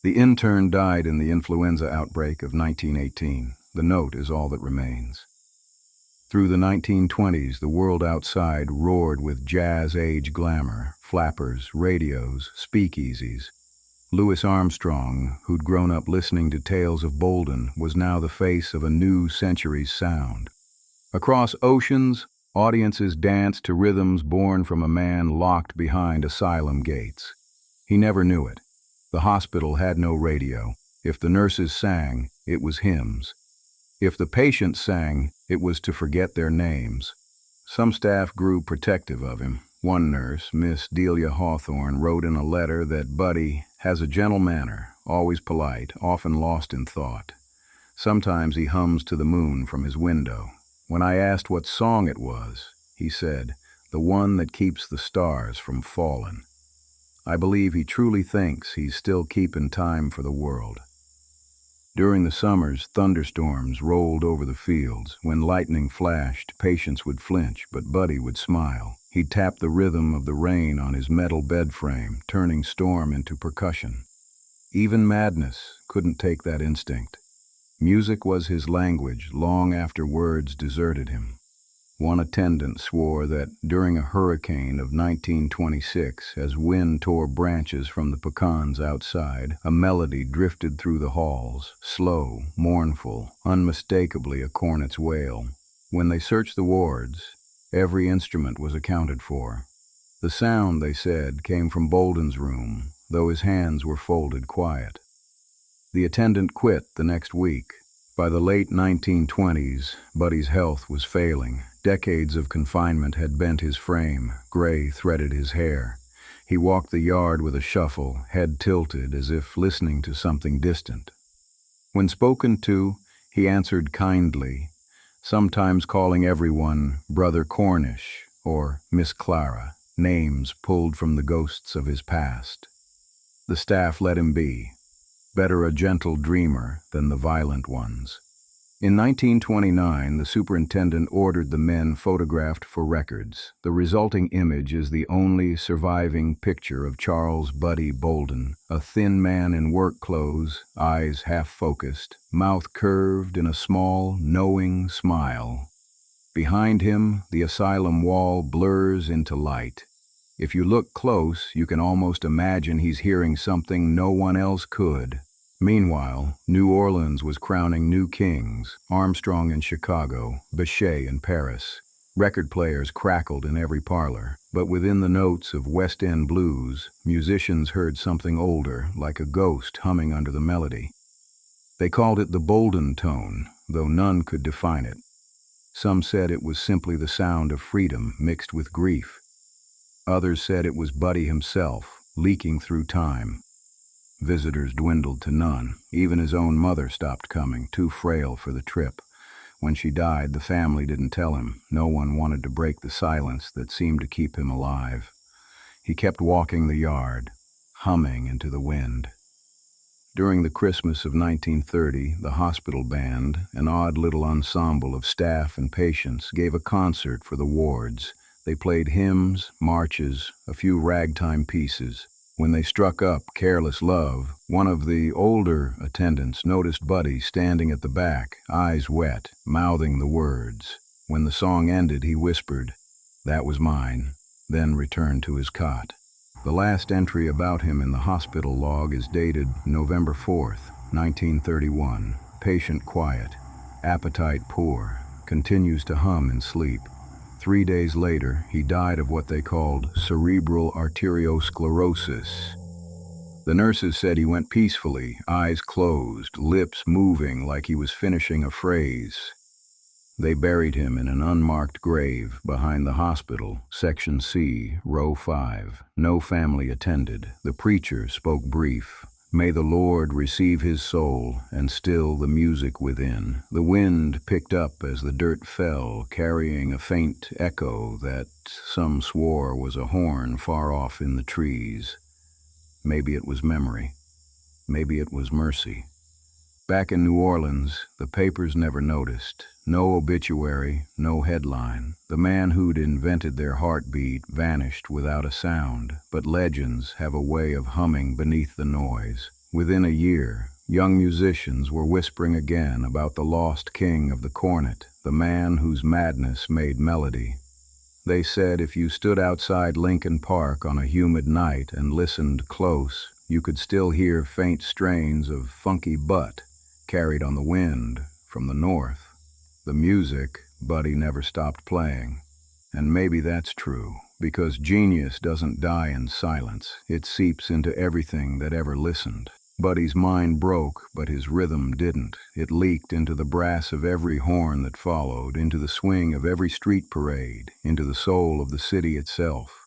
The intern died in the influenza outbreak of 1918. The note is all that remains. Through the 1920s, the world outside roared with jazz-age glamour, flappers, radios, speakeasies. Louis Armstrong, who'd grown up listening to tales of Bolden, was now the face of a new century's sound. Across oceans, audiences danced to rhythms born from a man locked behind asylum gates. He never knew it. The hospital had no radio. If the nurses sang, it was hymns. If the patients sang, it was to forget their names. Some staff grew protective of him. One nurse, Miss Delia Hawthorne, wrote in a letter that Buddy has a gentle manner, always polite, often lost in thought. Sometimes he hums to the moon from his window. When I asked what song it was, he said, "The one that keeps the stars from falling." I believe he truly thinks he's still keeping time for the world. During the summers, thunderstorms rolled over the fields. When lightning flashed, patients would flinch, but Buddy would smile. He'd tap the rhythm of the rain on his metal bed frame, turning storm into percussion. Even madness couldn't take that instinct. Music was his language long after words deserted him. One attendant swore that during a hurricane of 1926, as wind tore branches from the pecans outside, a melody drifted through the halls, slow, mournful, unmistakably a cornet's wail. When they searched the wards, every instrument was accounted for. The sound, they said, came from Bolden's room, though his hands were folded quiet. The attendant quit the next week. By the late 1920s, Buddy's health was failing. Decades of confinement had bent his frame, gray threaded his hair. He walked the yard with a shuffle, head tilted as if listening to something distant. When spoken to, he answered kindly, sometimes calling everyone Brother Cornish or Miss Clara, names pulled from the ghosts of his past. The staff let him be. Better a gentle dreamer than the violent ones. In 1929, the superintendent ordered the men photographed for records. The resulting image is the only surviving picture of Charles Buddy Bolden, a thin man in work clothes, eyes half-focused, mouth curved in a small, knowing smile. Behind him, the asylum wall blurs into light. If you look close, you can almost imagine he's hearing something no one else could. Meanwhile, New Orleans was crowning new kings, Armstrong in Chicago, Beau in Paris. Record players crackled in every parlor, but within the notes of West End blues, musicians heard something older, like a ghost humming under the melody. They called it the Bolden tone, though none could define it. Some said it was simply the sound of freedom mixed with grief. Others said it was Buddy himself, leaking through time. Visitors dwindled to none. Even his own mother stopped coming, too frail for the trip. When she died, the family didn't tell him. No one wanted to break the silence that seemed to keep him alive. He kept walking the yard, humming into the wind. During the Christmas of 1930, the hospital band, an odd little ensemble of staff and patients, gave a concert for the wards. They played hymns, marches, a few ragtime pieces. When they struck up Careless Love, one of the older attendants noticed Buddy standing at the back, eyes wet, mouthing the words. When the song ended, he whispered, "That was mine," then returned to his cot. The last entry about him in the hospital log is dated November 4th, 1931. Patient quiet, appetite poor, continues to hum in sleep. 3 days later, he died of what they called cerebral arteriosclerosis. The nurses said he went peacefully, eyes closed, lips moving like he was finishing a phrase. They buried him in an unmarked grave behind the hospital, Section C, Row 5. No family attended. The preacher spoke brief. "May the Lord receive his soul and still the music within." The wind picked up as the dirt fell, carrying a faint echo that some swore was a horn far off in the trees. Maybe it was memory. Maybe it was mercy. Back in New Orleans, the papers never noticed. No obituary, no headline. The man who'd invented their heartbeat vanished without a sound, but legends have a way of humming beneath the noise. Within a year, young musicians were whispering again about the lost king of the cornet, the man whose madness made melody. They said if you stood outside Lincoln Park on a humid night and listened close, you could still hear faint strains of funky butt carried on the wind from the north. The music, Buddy never stopped playing. And maybe that's true, because genius doesn't die in silence. It seeps into everything that ever listened. Buddy's mind broke, but his rhythm didn't. It leaked into the brass of every horn that followed, into the swing of every street parade, into the soul of the city itself.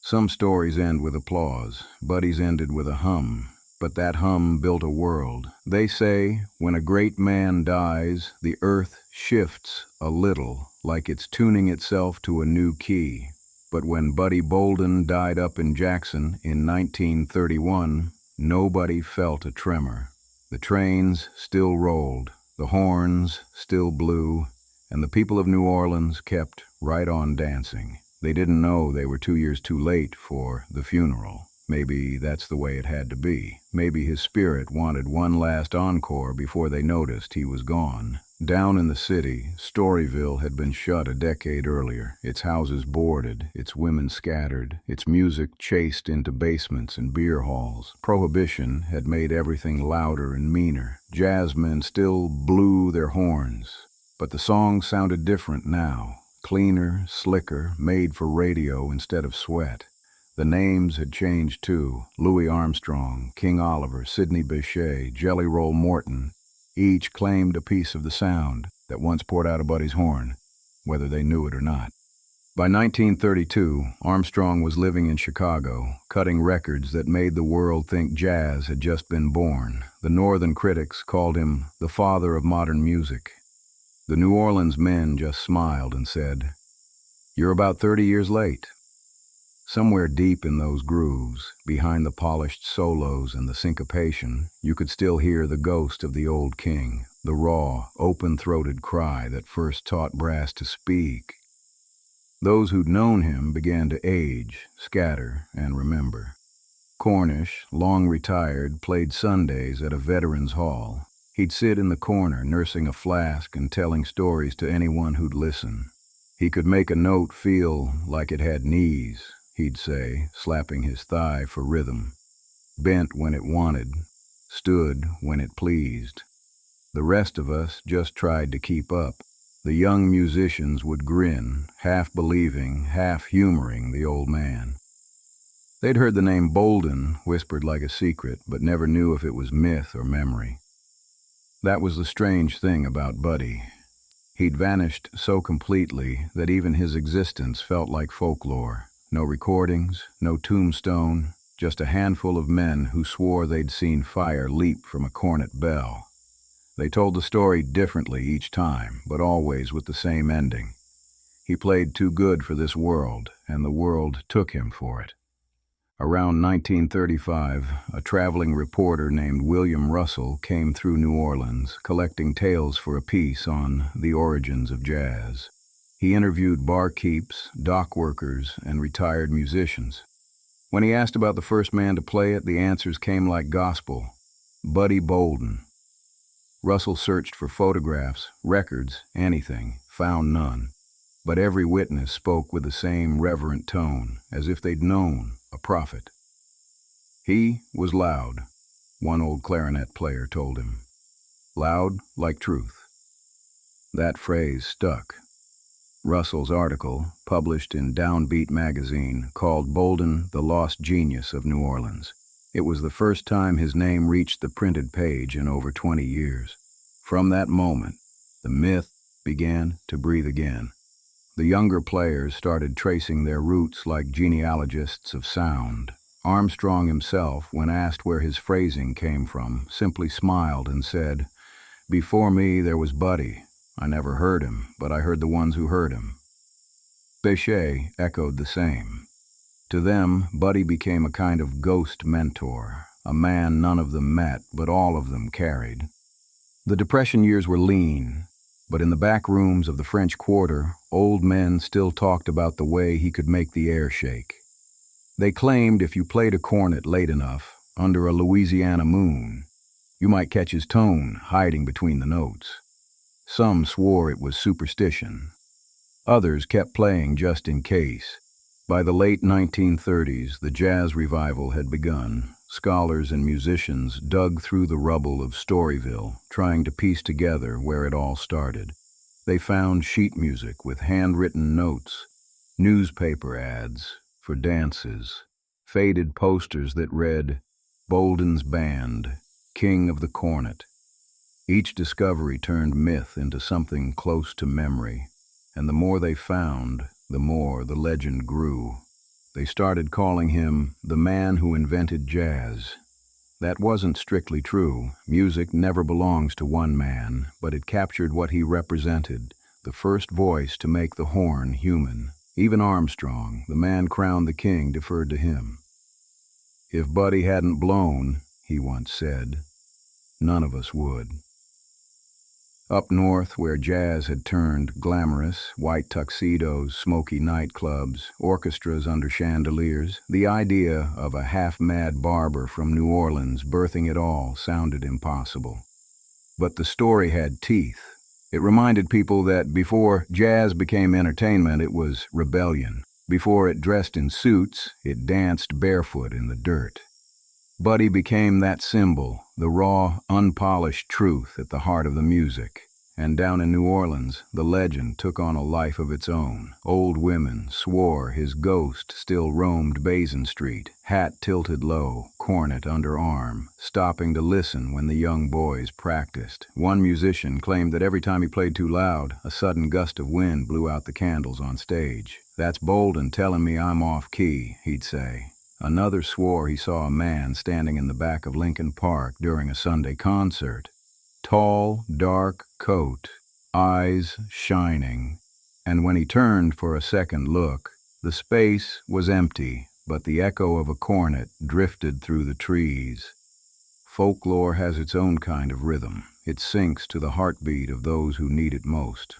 Some stories end with applause. Buddy's ended with a hum. But that hum built a world. They say, when a great man dies, the earth shifts a little, like it's tuning itself to a new key. But when Buddy Bolden died up in Jackson in 1931, nobody felt a tremor. The trains still rolled, the horns still blew, and the people of New Orleans kept right on dancing. They didn't know they were 2 years too late for the funeral. Maybe that's the way it had to be. Maybe his spirit wanted one last encore before they noticed he was gone. Down in the city, Storyville had been shut a decade earlier, its houses boarded, its women scattered, its music chased into basements and beer halls. Prohibition had made everything louder and meaner. Jazzmen still blew their horns, but the songs sounded different now. Cleaner, slicker, made for radio instead of sweat. The names had changed too. Louis Armstrong, King Oliver, Sidney Bechet, Jelly Roll Morton. Each claimed a piece of the sound that once poured out of Buddy's horn, whether they knew it or not. By 1932, Armstrong was living in Chicago, cutting records that made the world think jazz had just been born. The northern critics called him the father of modern music. The New Orleans men just smiled and said, "You're about 30 years late." Somewhere deep in those grooves, behind the polished solos and the syncopation, you could still hear the ghost of the old king, the raw, open-throated cry that first taught brass to speak. Those who'd known him began to age, scatter, and remember. Cornish, long retired, played Sundays at a veterans' hall. He'd sit in the corner nursing a flask and telling stories to anyone who'd listen. He could make a note feel like it had knees, he'd say, slapping his thigh for rhythm. Bent when it wanted, stood when it pleased. The rest of us just tried to keep up. The young musicians would grin, half believing, half humoring the old man. They'd heard the name Bolden whispered like a secret, but never knew if it was myth or memory. That was the strange thing about Buddy. He'd vanished so completely that even his existence felt like folklore. No recordings, no tombstone, just a handful of men who swore they'd seen fire leap from a cornet bell. They told the story differently each time, but always with the same ending. He played too good for this world, and the world took him for it. Around 1935, a traveling reporter named William Russell came through New Orleans, collecting tales for a piece on the origins of jazz. He interviewed barkeeps, dock workers, and retired musicians. When he asked about the first man to play it, the answers came like gospel. Buddy Bolden. Russell searched for photographs, records, anything, found none. But every witness spoke with the same reverent tone, as if they'd known a prophet. He was loud, one old clarinet player told him. Loud like truth. That phrase stuck. Russell's article, published in Downbeat magazine, called Bolden the lost genius of New Orleans. It was the first time his name reached the printed page in over 20 years. From that moment, the myth began to breathe again. The younger players started tracing their roots like genealogists of sound. Armstrong himself, when asked where his phrasing came from, simply smiled and said, "Before me there was Buddy. I never heard him, but I heard the ones who heard him." Beau echoed the same. To them, Buddy became a kind of ghost mentor, a man none of them met, but all of them carried. The Depression years were lean, but in the back rooms of the French Quarter, old men still talked about the way he could make the air shake. They claimed if you played a cornet late enough, under a Louisiana moon, you might catch his tone hiding between the notes. Some swore it was superstition. Others kept playing just in case. By the late 1930s, the jazz revival had begun. Scholars and musicians dug through the rubble of Storyville, trying to piece together where it all started. They found sheet music with handwritten notes, newspaper ads for dances, faded posters that read, "Bolden's Band, King of the Cornet." Each discovery turned myth into something close to memory, and the more they found, the more the legend grew. They started calling him the man who invented jazz. That wasn't strictly true. Music never belongs to one man, but it captured what he represented, the first voice to make the horn human. Even Armstrong, the man crowned the king, deferred to him. "If Buddy hadn't blown," he once said, "none of us would." Up north, where jazz had turned glamorous, white tuxedos, smoky nightclubs, orchestras under chandeliers, the idea of a half-mad barber from New Orleans birthing it all sounded impossible. But the story had teeth. It reminded people that before jazz became entertainment, it was rebellion. Before it dressed in suits, it danced barefoot in the dirt. Buddy became that symbol, the raw, unpolished truth at the heart of the music. And down in New Orleans, the legend took on a life of its own. Old women swore his ghost still roamed Basin Street, hat tilted low, cornet under arm, stopping to listen when the young boys practiced. One musician claimed that every time he played too loud, a sudden gust of wind blew out the candles on stage. "That's Bolden telling me I'm off key," he'd say. Another swore he saw a man standing in the back of Lincoln Park during a Sunday concert. Tall, dark coat, eyes shining, and when he turned for a second look, the space was empty, but the echo of a cornet drifted through the trees. Folklore has its own kind of rhythm. It sinks to the heartbeat of those who need it most.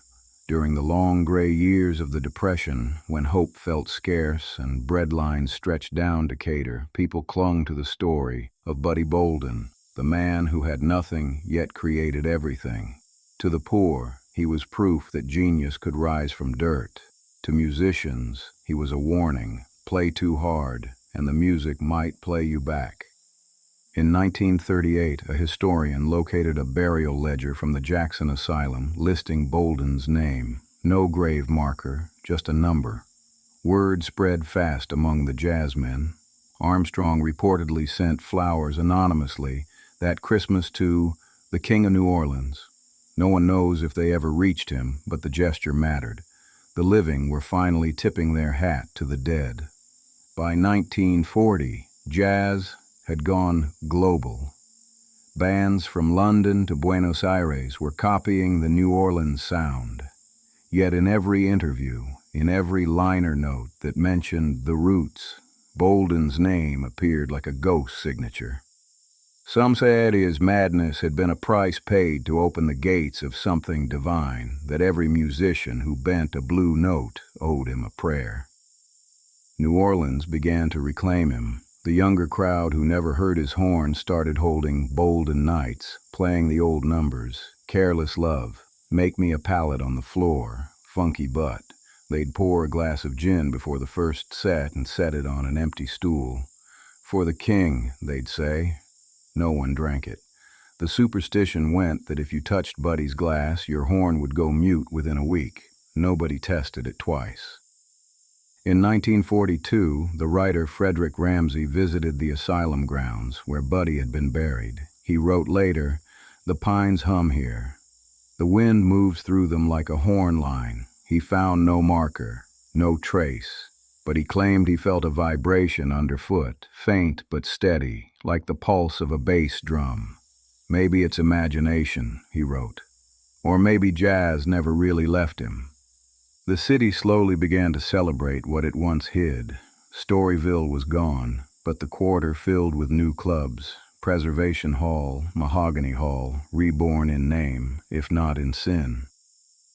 During the long gray years of the Depression, when hope felt scarce and bread lines stretched down Decatur, people clung to the story of Buddy Bolden, the man who had nothing yet created everything. To the poor, he was proof that genius could rise from dirt. To musicians, he was a warning: play too hard, and the music might play you back. In 1938, a historian located a burial ledger from the Jackson Asylum listing Bolden's name. No grave marker, just a number. Word spread fast among the jazzmen. Armstrong reportedly sent flowers anonymously that Christmas to the King of New Orleans. No one knows if they ever reached him, but the gesture mattered. The living were finally tipping their hat to the dead. By 1940, jazz had gone global. Bands from London to Buenos Aires were copying the New Orleans sound. Yet in every interview, in every liner note that mentioned the roots, Bolden's name appeared like a ghost signature. Some said his madness had been a price paid to open the gates of something divine, that every musician who bent a blue note owed him a prayer. New Orleans began to reclaim him. The younger crowd who never heard his horn started holding Bolden nights, playing the old numbers, Careless Love, Make Me a Pallet on the Floor, Funky Butt. They'd pour a glass of gin before the first set and set it on an empty stool. For the king, they'd say. No one drank it. The superstition went that if you touched Buddy's glass, your horn would go mute within a week. Nobody tested it twice. In 1942, the writer Frederick Ramsey visited the asylum grounds where Buddy had been buried. He wrote later, "The pines hum here. The wind moves through them like a horn line. He found no marker, no trace, but he claimed he felt a vibration underfoot, faint but steady, like the pulse of a bass drum. Maybe it's imagination," he wrote. Or maybe jazz never really left him. The city slowly began to celebrate what it once hid. Storyville was gone, but the quarter filled with new clubs. Preservation Hall, Mahogany Hall, reborn in name, if not in sin.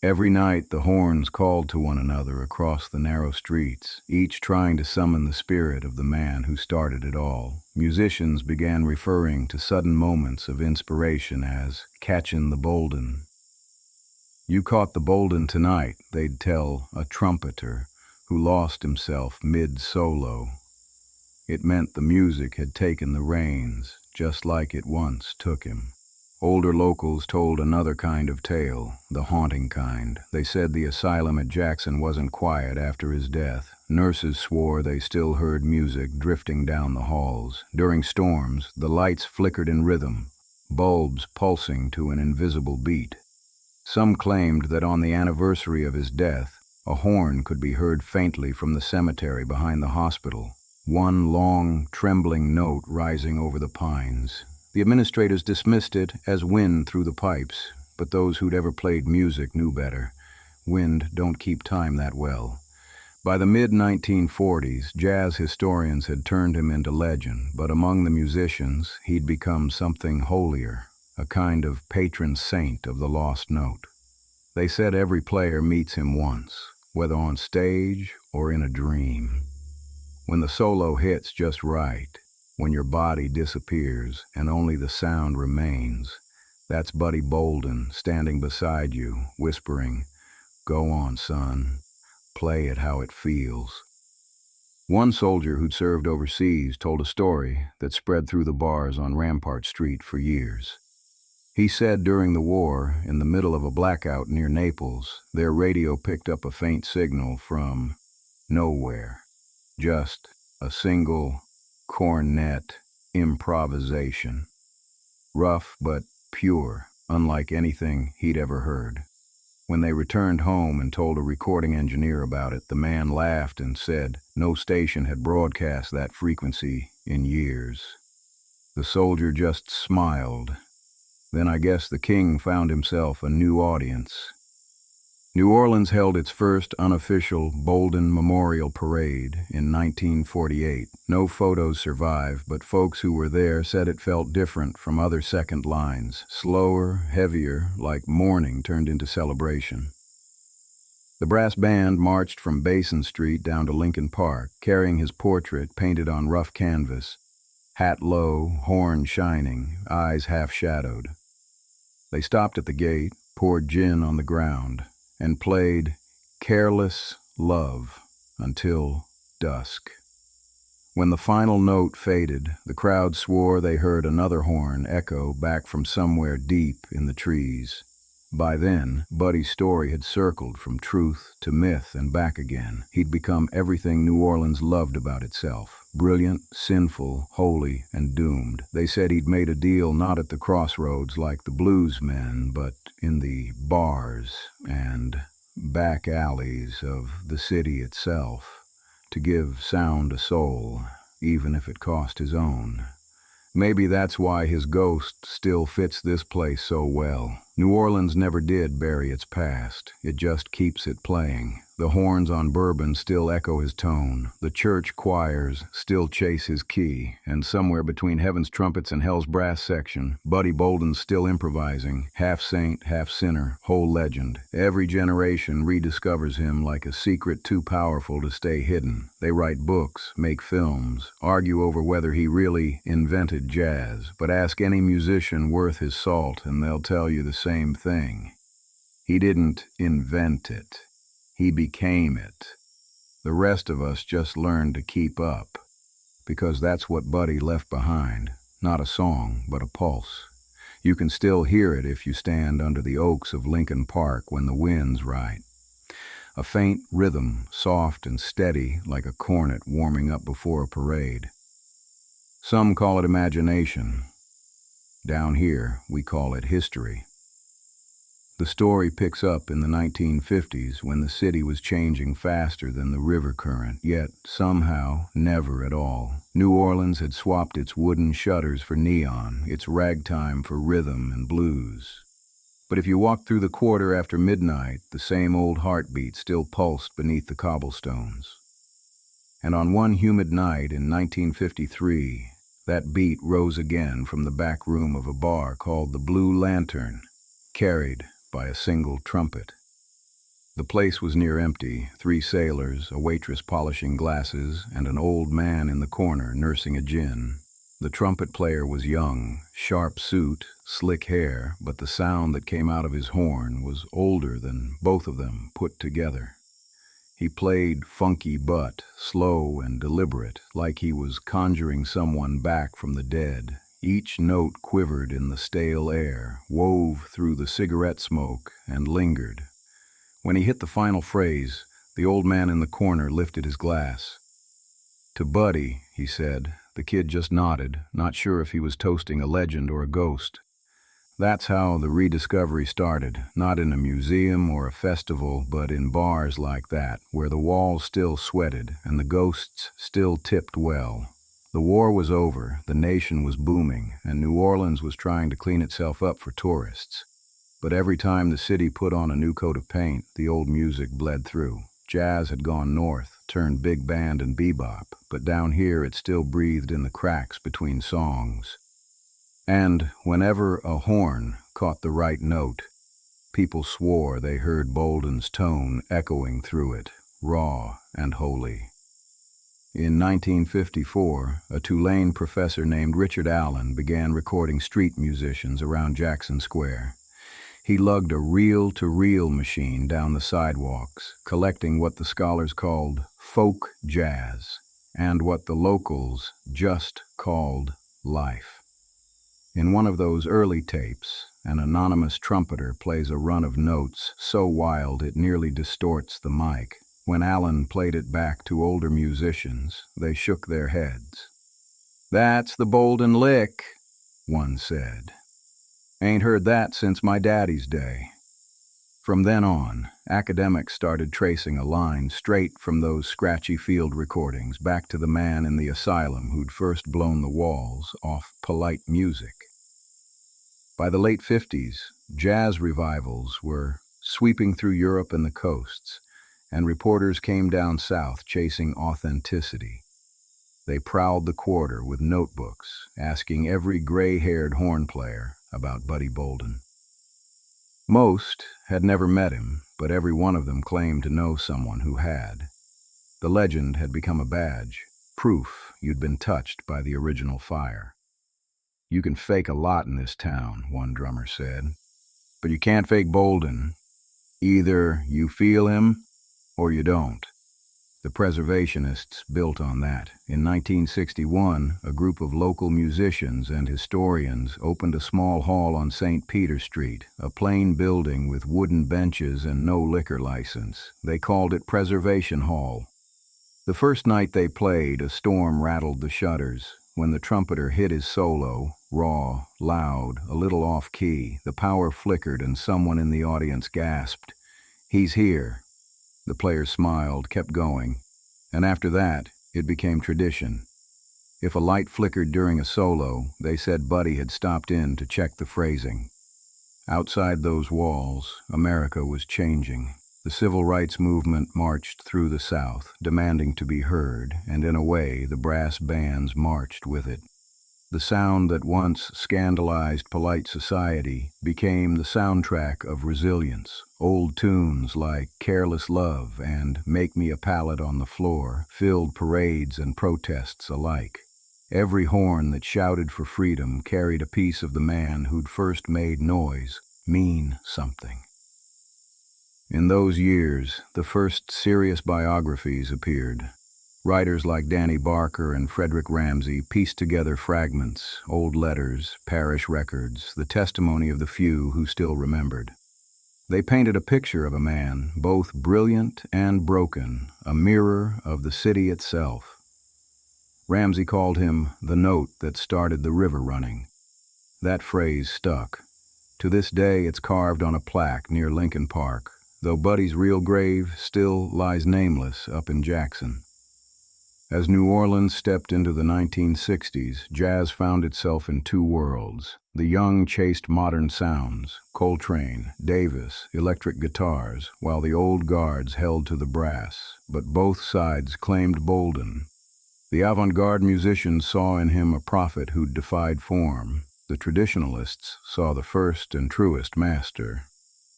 Every night the horns called to one another across the narrow streets, each trying to summon the spirit of the man who started it all. Musicians began referring to sudden moments of inspiration as "catchin' the Bolden." "You caught the Bolden tonight," they'd tell a trumpeter who lost himself mid-solo. It meant the music had taken the reins, just like it once took him. Older locals told another kind of tale, the haunting kind. They said the asylum at Jackson wasn't quiet after his death. Nurses swore they still heard music drifting down the halls. During storms, the lights flickered in rhythm, bulbs pulsing to an invisible beat. Some claimed that on the anniversary of his death, a horn could be heard faintly from the cemetery behind the hospital, one long, trembling note rising over the pines. The administrators dismissed it as wind through the pipes, but those who'd ever played music knew better. Wind don't keep time that well. By the mid-1940s, jazz historians had turned him into legend, but among the musicians, he'd become something holier, a kind of patron saint of the lost note. They said every player meets him once, whether on stage or in a dream. When the solo hits just right, when your body disappears and only the sound remains, that's Buddy Bolden standing beside you, whispering, "Go on, son. Play it how it feels." One soldier who'd served overseas told a story that spread through the bars on Rampart Street for years. He said during the war, in the middle of a blackout near Naples, their radio picked up a faint signal from nowhere. Just a single cornet improvisation. Rough but pure, unlike anything he'd ever heard. When they returned home and told a recording engineer about it, the man laughed and said no station had broadcast that frequency in years. The soldier just smiled. Then I guess the king found himself a new audience. New Orleans held its first unofficial Bolden Memorial Parade in 1948. No photos survive, but folks who were there said it felt different from other second lines. Slower, heavier, like mourning turned into celebration. The brass band marched from Basin Street down to Lincoln Park, carrying his portrait painted on rough canvas, hat low, horn shining, eyes half-shadowed. They stopped at the gate, poured gin on the ground, and played Careless Love until dusk. When the final note faded, the crowd swore they heard another horn echo back from somewhere deep in the trees. By then, Buddy's story had circled from truth to myth and back again. He'd become everything New Orleans loved about itself. Brilliant, sinful, holy, and doomed. They said he'd made a deal not at the crossroads like the blues men, but in the bars and back alleys of the city itself, to give sound a soul, even if it cost his own. Maybe that's why his ghost still fits this place so well. New Orleans never did bury its past. It just keeps it playing, The horns on Bourbon still echo his tone, the church choirs still chase his key, and somewhere between heaven's trumpets and hell's brass section, Buddy Bolden's still improvising, half saint, half sinner, whole legend. Every generation rediscovers him like a secret too powerful to stay hidden. They write books, make films, argue over whether he really invented jazz, but ask any musician worth his salt and they'll tell you the same thing. He didn't invent it. He became it. The rest of us just learned to keep up, because that's what Buddy left behind, not a song, but a pulse. You can still hear it if you stand under the oaks of Lincoln Park when the wind's right. A faint rhythm, soft and steady like a cornet warming up before a parade. Some call it imagination. Down here, we call it history. The story picks up in the 1950s when the city was changing faster than the river current, yet somehow never at all. New Orleans had swapped its wooden shutters for neon, its ragtime for rhythm and blues. But if you walked through the quarter after midnight, the same old heartbeat still pulsed beneath the cobblestones. And on one humid night in 1953, that beat rose again from the back room of a bar called the Blue Lantern, carried by a single trumpet. The place was near empty, 3 sailors, a waitress polishing glasses, and an old man in the corner nursing a gin. The trumpet player was young, sharp suit, slick hair, but the sound that came out of his horn was older than both of them put together. He played funky but slow and deliberate, like he was conjuring someone back from the dead. Each note quivered in the stale air, wove through the cigarette smoke, and lingered. When he hit the final phrase, the old man in the corner lifted his glass. "To Buddy," he said. The kid just nodded, not sure if he was toasting a legend or a ghost. That's how the rediscovery started, not in a museum or a festival, but in bars like that, where the walls still sweated and the ghosts still tipped well. The war was over, the nation was booming, and New Orleans was trying to clean itself up for tourists. But every time the city put on a new coat of paint, the old music bled through. Jazz had gone north, turned big band and bebop, but down here it still breathed in the cracks between songs. And whenever a horn caught the right note, people swore they heard Bolden's tone echoing through it, raw and holy. In 1954, a Tulane professor named Richard Allen began recording street musicians around Jackson Square. He lugged a reel-to-reel machine down the sidewalks, collecting what the scholars called folk jazz, and what the locals just called life. In one of those early tapes, an anonymous trumpeter plays a run of notes so wild it nearly distorts the mic. When Allen played it back to older musicians, they shook their heads. "That's the Bolden lick," one said. "Ain't heard that since my daddy's day." From then on, academics started tracing a line straight from those scratchy field recordings back to the man in the asylum who'd first blown the walls off polite music. By the late 50s, jazz revivals were sweeping through Europe and the coasts, and reporters came down south chasing authenticity. They prowled the quarter with notebooks, asking every gray-haired horn player about Buddy Bolden. Most had never met him, but every one of them claimed to know someone who had. The legend had become a badge, proof you'd been touched by the original fire. "You can fake a lot in this town," one drummer said, "but you can't fake Bolden. Either you feel him or you don't." The preservationists built on that. In 1961, a group of local musicians and historians opened a small hall on St. Peter Street, a plain building with wooden benches and no liquor license. They called it Preservation Hall. The first night they played, a storm rattled the shutters. When the trumpeter hit his solo, raw, loud, a little off-key, the power flickered and someone in the audience gasped, "He's here." The player smiled, kept going, and after that, it became tradition. If a light flickered during a solo, they said Buddy had stopped in to check the phrasing. Outside those walls, America was changing. The civil rights movement marched through the South, demanding to be heard, and in a way, the brass bands marched with it. The sound that once scandalized polite society became the soundtrack of resilience. Old tunes like Careless Love and Make Me a Pallet on the Floor filled parades and protests alike. Every horn that shouted for freedom carried a piece of the man who'd first made noise mean something. In those years, the first serious biographies appeared. Writers like Danny Barker and Frederick Ramsey pieced together fragments, old letters, parish records, the testimony of the few who still remembered. They painted a picture of a man, both brilliant and broken, a mirror of the city itself. Ramsey called him the note that started the river running. That phrase stuck. To this day, it's carved on a plaque near Lincoln Park, though Buddy's real grave still lies nameless up in Jackson. As New Orleans stepped into the 1960s, jazz found itself in two worlds. The young chased modern sounds, Coltrane, Davis, electric guitars, while the old guards held to the brass. But both sides claimed Bolden. The avant-garde musicians saw in him a prophet who'd defied form. The traditionalists saw the first and truest master.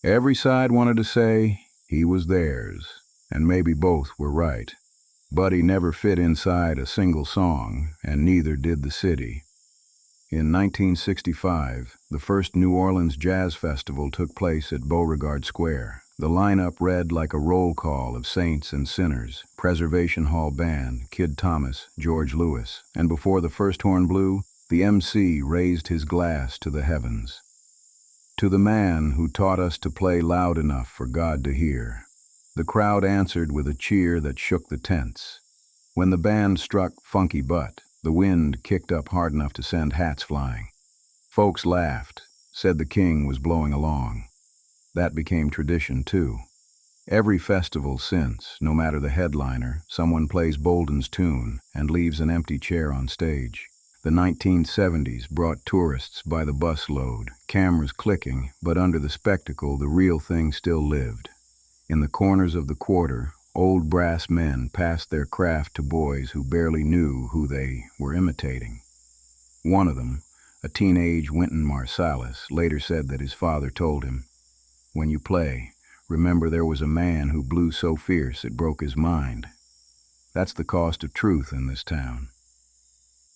Every side wanted to say he was theirs, and maybe both were right. Buddy never fit inside a single song, and neither did the city. In 1965, the first New Orleans Jazz Festival took place at Beauregard Square. The lineup read like a roll call of saints and sinners, Preservation Hall Band, Kid Thomas, George Lewis, and before the first horn blew, the MC raised his glass to the heavens. To the man who taught us to play loud enough for God to hear. The crowd answered with a cheer that shook the tents. When the band struck Funky Butt, the wind kicked up hard enough to send hats flying. Folks laughed, said the king was blowing along. That became tradition, too. Every festival since, no matter the headliner, someone plays Bolden's tune and leaves an empty chair on stage. The 1970s brought tourists by the busload, cameras clicking, but under the spectacle, the real thing still lived. In the corners of the quarter, old brass men passed their craft to boys who barely knew who they were imitating. One of them, a teenage Wynton Marsalis, later said that his father told him, "When you play, remember there was a man who blew so fierce it broke his mind." That's the cost of truth in this town.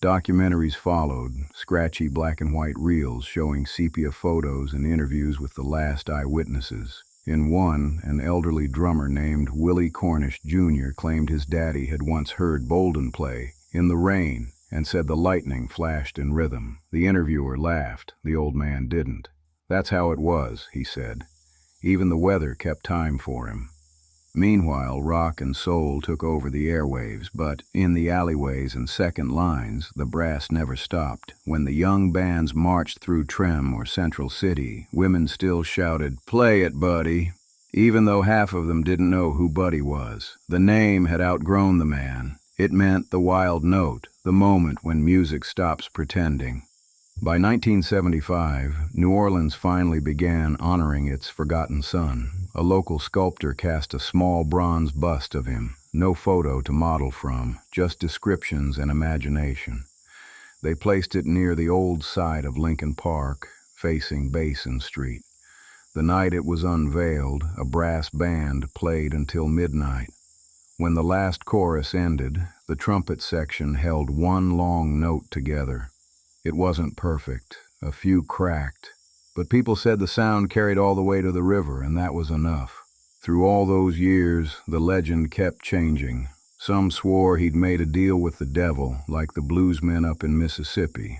Documentaries followed, scratchy black and white reels showing sepia photos and interviews with the last eyewitnesses. In one, an elderly drummer named Willie Cornish Jr. claimed his daddy had once heard Bolden play in the rain and said the lightning flashed in rhythm. The interviewer laughed, the old man didn't. That's how it was, he said. Even the weather kept time for him. Meanwhile, rock and soul took over the airwaves, but in the alleyways and second lines, the brass never stopped. When the young bands marched through Trem or Central City, women still shouted, "Play it, Buddy," even though half of them didn't know who Buddy was. The name had outgrown the man. It meant the wild note, the moment when music stops pretending. By 1975, New Orleans finally began honoring its forgotten son. A local sculptor cast a small bronze bust of him, no photo to model from, just descriptions and imagination. They placed it near the old site of Lincoln Park, facing Basin Street. The night it was unveiled, a brass band played until midnight. When the last chorus ended, the trumpet section held one long note together. It wasn't perfect, a few cracked, but people said the sound carried all the way to the river, and that was enough. Through all those years, the legend kept changing. Some swore he'd made a deal with the devil, like the bluesmen up in Mississippi.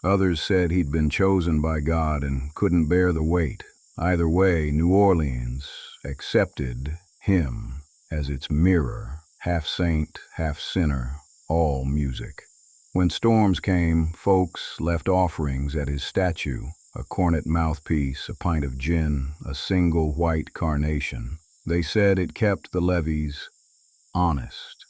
Others said he'd been chosen by God and couldn't bear the weight. Either way, New Orleans accepted him as its mirror, half saint, half sinner, all music. When storms came, folks left offerings at his statue, a cornet mouthpiece, a pint of gin, a single white carnation. They said it kept the levees honest.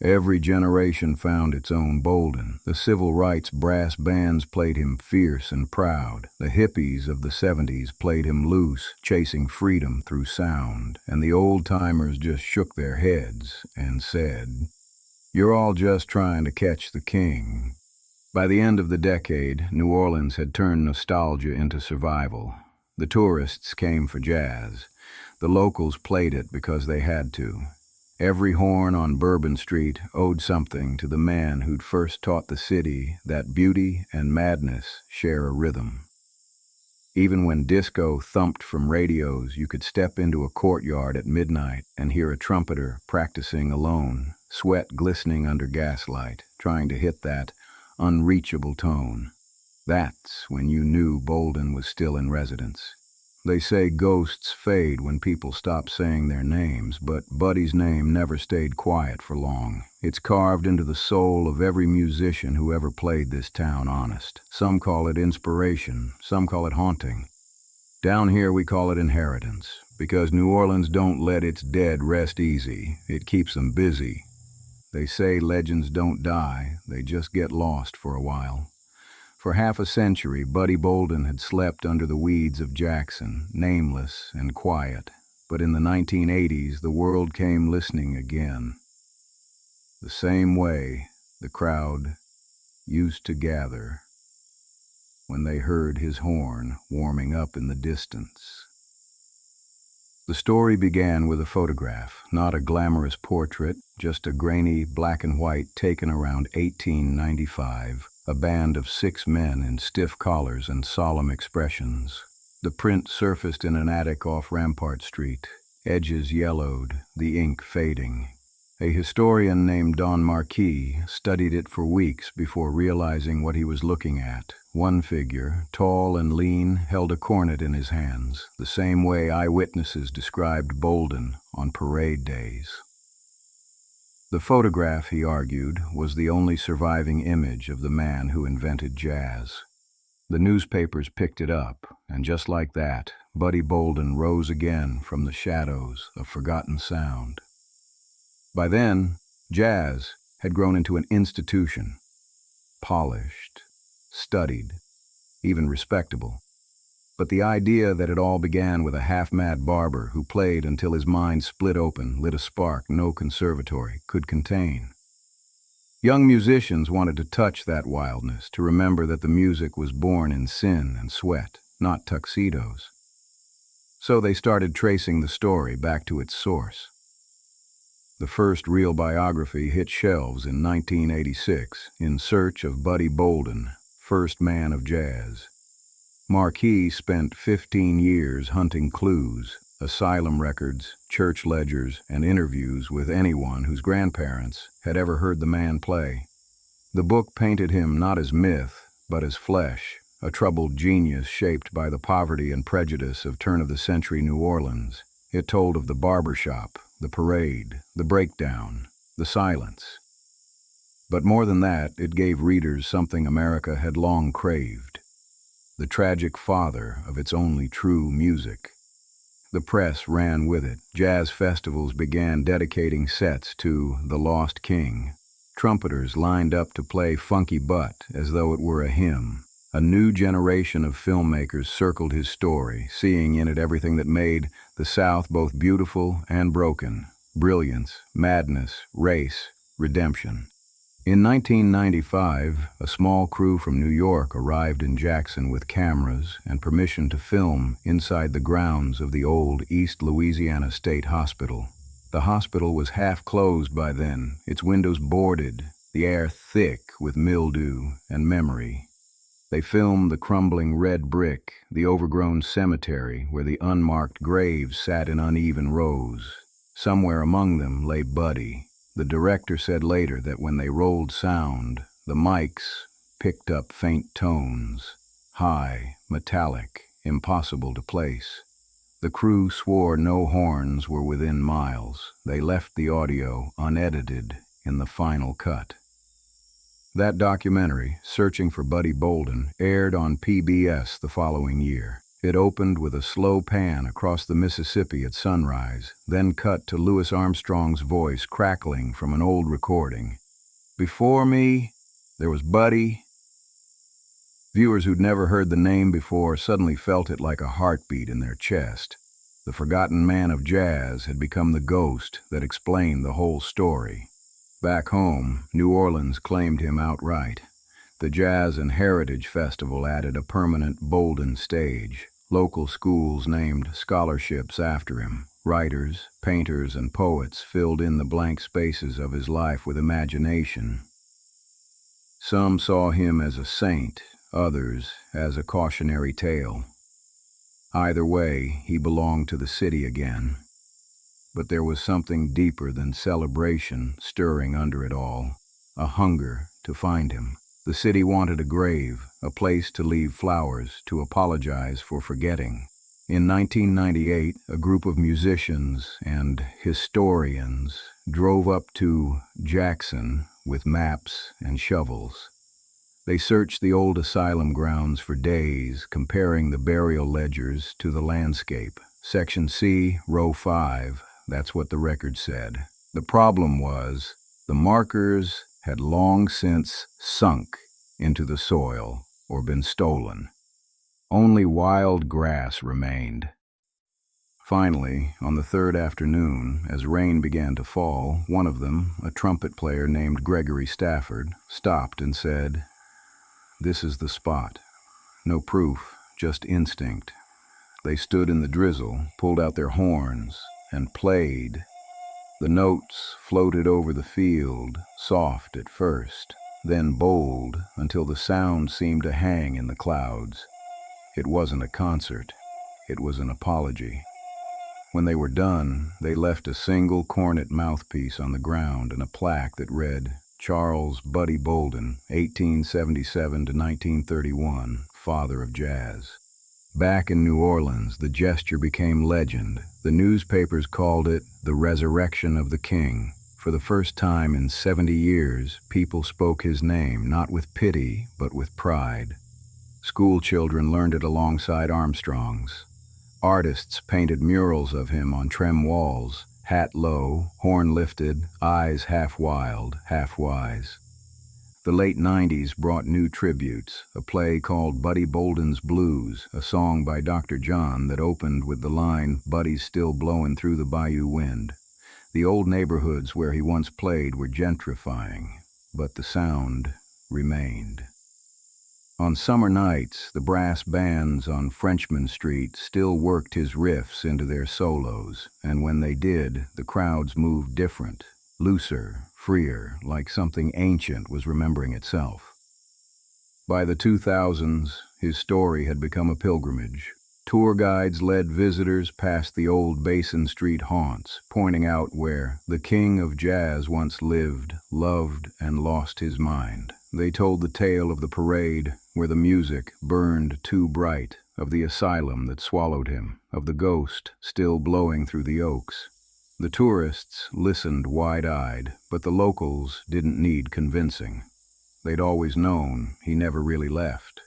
Every generation found its own Bolden. The civil rights brass bands played him fierce and proud. The hippies of the 70s played him loose, chasing freedom through sound. And the old-timers just shook their heads and said, "You're all just trying to catch the king." By the end of the decade, New Orleans had turned nostalgia into survival. The tourists came for jazz. The locals played it because they had to. Every horn on Bourbon Street owed something to the man who'd first taught the city that beauty and madness share a rhythm. Even when disco thumped from radios, you could step into a courtyard at midnight and hear a trumpeter practicing alone, sweat glistening under gaslight, trying to hit that unreachable tone. That's when you knew Bolden was still in residence. They say ghosts fade when people stop saying their names, but Buddy's name never stayed quiet for long. It's carved into the soul of every musician who ever played this town honest. Some call it inspiration, some call it haunting. Down here we call it inheritance, because New Orleans don't let its dead rest easy. It keeps them busy. They say legends don't die, they just get lost for a while. For half a century, Buddy Bolden had slept under the weeds of Jackson, nameless and quiet. But in the 1980s, the world came listening again. The same way the crowd used to gather when they heard his horn warming up in the distance. The story began with a photograph, not a glamorous portrait, just a grainy black and white taken around 1895. A band of 6 men in stiff collars and solemn expressions. The print surfaced in an attic off Rampart Street, edges yellowed, the ink fading. A historian named Don Marquis studied it for weeks before realizing what he was looking at. One figure, tall and lean, held a cornet in his hands, the same way eyewitnesses described Bolden on parade days. The photograph, he argued, was the only surviving image of the man who invented jazz. The newspapers picked it up, and just like that, Buddy Bolden rose again from the shadows of forgotten sound. By then, jazz had grown into an institution, polished, studied, even respectable. But the idea that it all began with a half-mad barber who played until his mind split open lit a spark no conservatory could contain. Young musicians wanted to touch that wildness, to remember that the music was born in sin and sweat, not tuxedos. So they started tracing the story back to its source. The first real biography hit shelves in 1986, In Search of Buddy Bolden, First Man of Jazz. Marquis spent 15 years hunting clues, asylum records, church ledgers, and interviews with anyone whose grandparents had ever heard the man play. The book painted him not as myth, but as flesh, a troubled genius shaped by the poverty and prejudice of turn-of-the-century New Orleans. It told of the barbershop, the parade, the breakdown, the silence. But more than that, it gave readers something America had long craved: the tragic father of its only true music. The press ran with it. Jazz festivals began dedicating sets to the Lost King. Trumpeters lined up to play Funky Butt as though it were a hymn. A new generation of filmmakers circled his story, seeing in it everything that made the South both beautiful and broken: brilliance, madness, race, redemption. In 1995, a small crew from New York arrived in Jackson with cameras and permission to film inside the grounds of the old East Louisiana State Hospital. The hospital was half closed by then, its windows boarded, the air thick with mildew and memory. They filmed the crumbling red brick, the overgrown cemetery where the unmarked graves sat in uneven rows. Somewhere among them lay Buddy. The director said later that when they rolled sound, the mics picked up faint tones, high, metallic, impossible to place. The crew swore no horns were within miles. They left the audio unedited in the final cut. That documentary, Searching for Buddy Bolden, aired on PBS the following year. It opened with a slow pan across the Mississippi at sunrise, then cut to Louis Armstrong's voice crackling from an old recording. Before me, there was Buddy. Viewers who'd never heard the name before suddenly felt it like a heartbeat in their chest. The forgotten man of jazz had become the ghost that explained the whole story. Back home, New Orleans claimed him outright. The Jazz and Heritage Festival added a permanent Bolden stage. Local schools named scholarships after him. Writers, painters, and poets filled in the blank spaces of his life with imagination. Some saw him as a saint, others as a cautionary tale. Either way, he belonged to the city again. But there was something deeper than celebration stirring under it all, a hunger to find him. The city wanted a grave, a place to leave flowers, to apologize for forgetting. In 1998, a group of musicians and historians drove up to Jackson with maps and shovels. They searched the old asylum grounds for days, comparing the burial ledgers to the landscape. Section C, row 5, that's what the record said. The problem was, the markers had long since sunk into the soil or been stolen. Only wild grass remained. Finally, on the third afternoon, as rain began to fall, one of them, a trumpet player named Gregory Stafford, stopped and said, "This is the spot. No proof, just instinct." They stood in the drizzle, pulled out their horns, and played. The notes floated over the field, soft at first, then bold until the sound seemed to hang in the clouds. It wasn't a concert, it was an apology. When they were done, they left a single cornet mouthpiece on the ground and a plaque that read, "Charles Buddy Bolden, 1877 to 1931, father of jazz." Back in New Orleans, the gesture became legend. The newspapers called it the resurrection of the king. For the first time in 70 years, people spoke his name, not with pity, but with pride. School children learned it alongside Armstrong's. Artists painted murals of him on trim walls, hat low, horn lifted, eyes half wild, half wise. The late 90s brought new tributes, a play called Buddy Bolden's Blues, a song by Dr. John that opened with the line, "Buddy's still blowin' through the bayou wind." The old neighborhoods where he once played were gentrifying, but the sound remained. On summer nights, the brass bands on Frenchman Street still worked his riffs into their solos, and when they did, the crowds moved different, looser, freer, like something ancient was remembering itself. By the 2000s, his story had become a pilgrimage. Tour guides led visitors past the old Basin Street haunts, pointing out where the king of jazz once lived, loved, and lost his mind. They told the tale of the parade where the music burned too bright, of the asylum that swallowed him, of the ghost still blowing through the oaks. The tourists listened wide-eyed, but the locals didn't need convincing. They'd always known he never really left.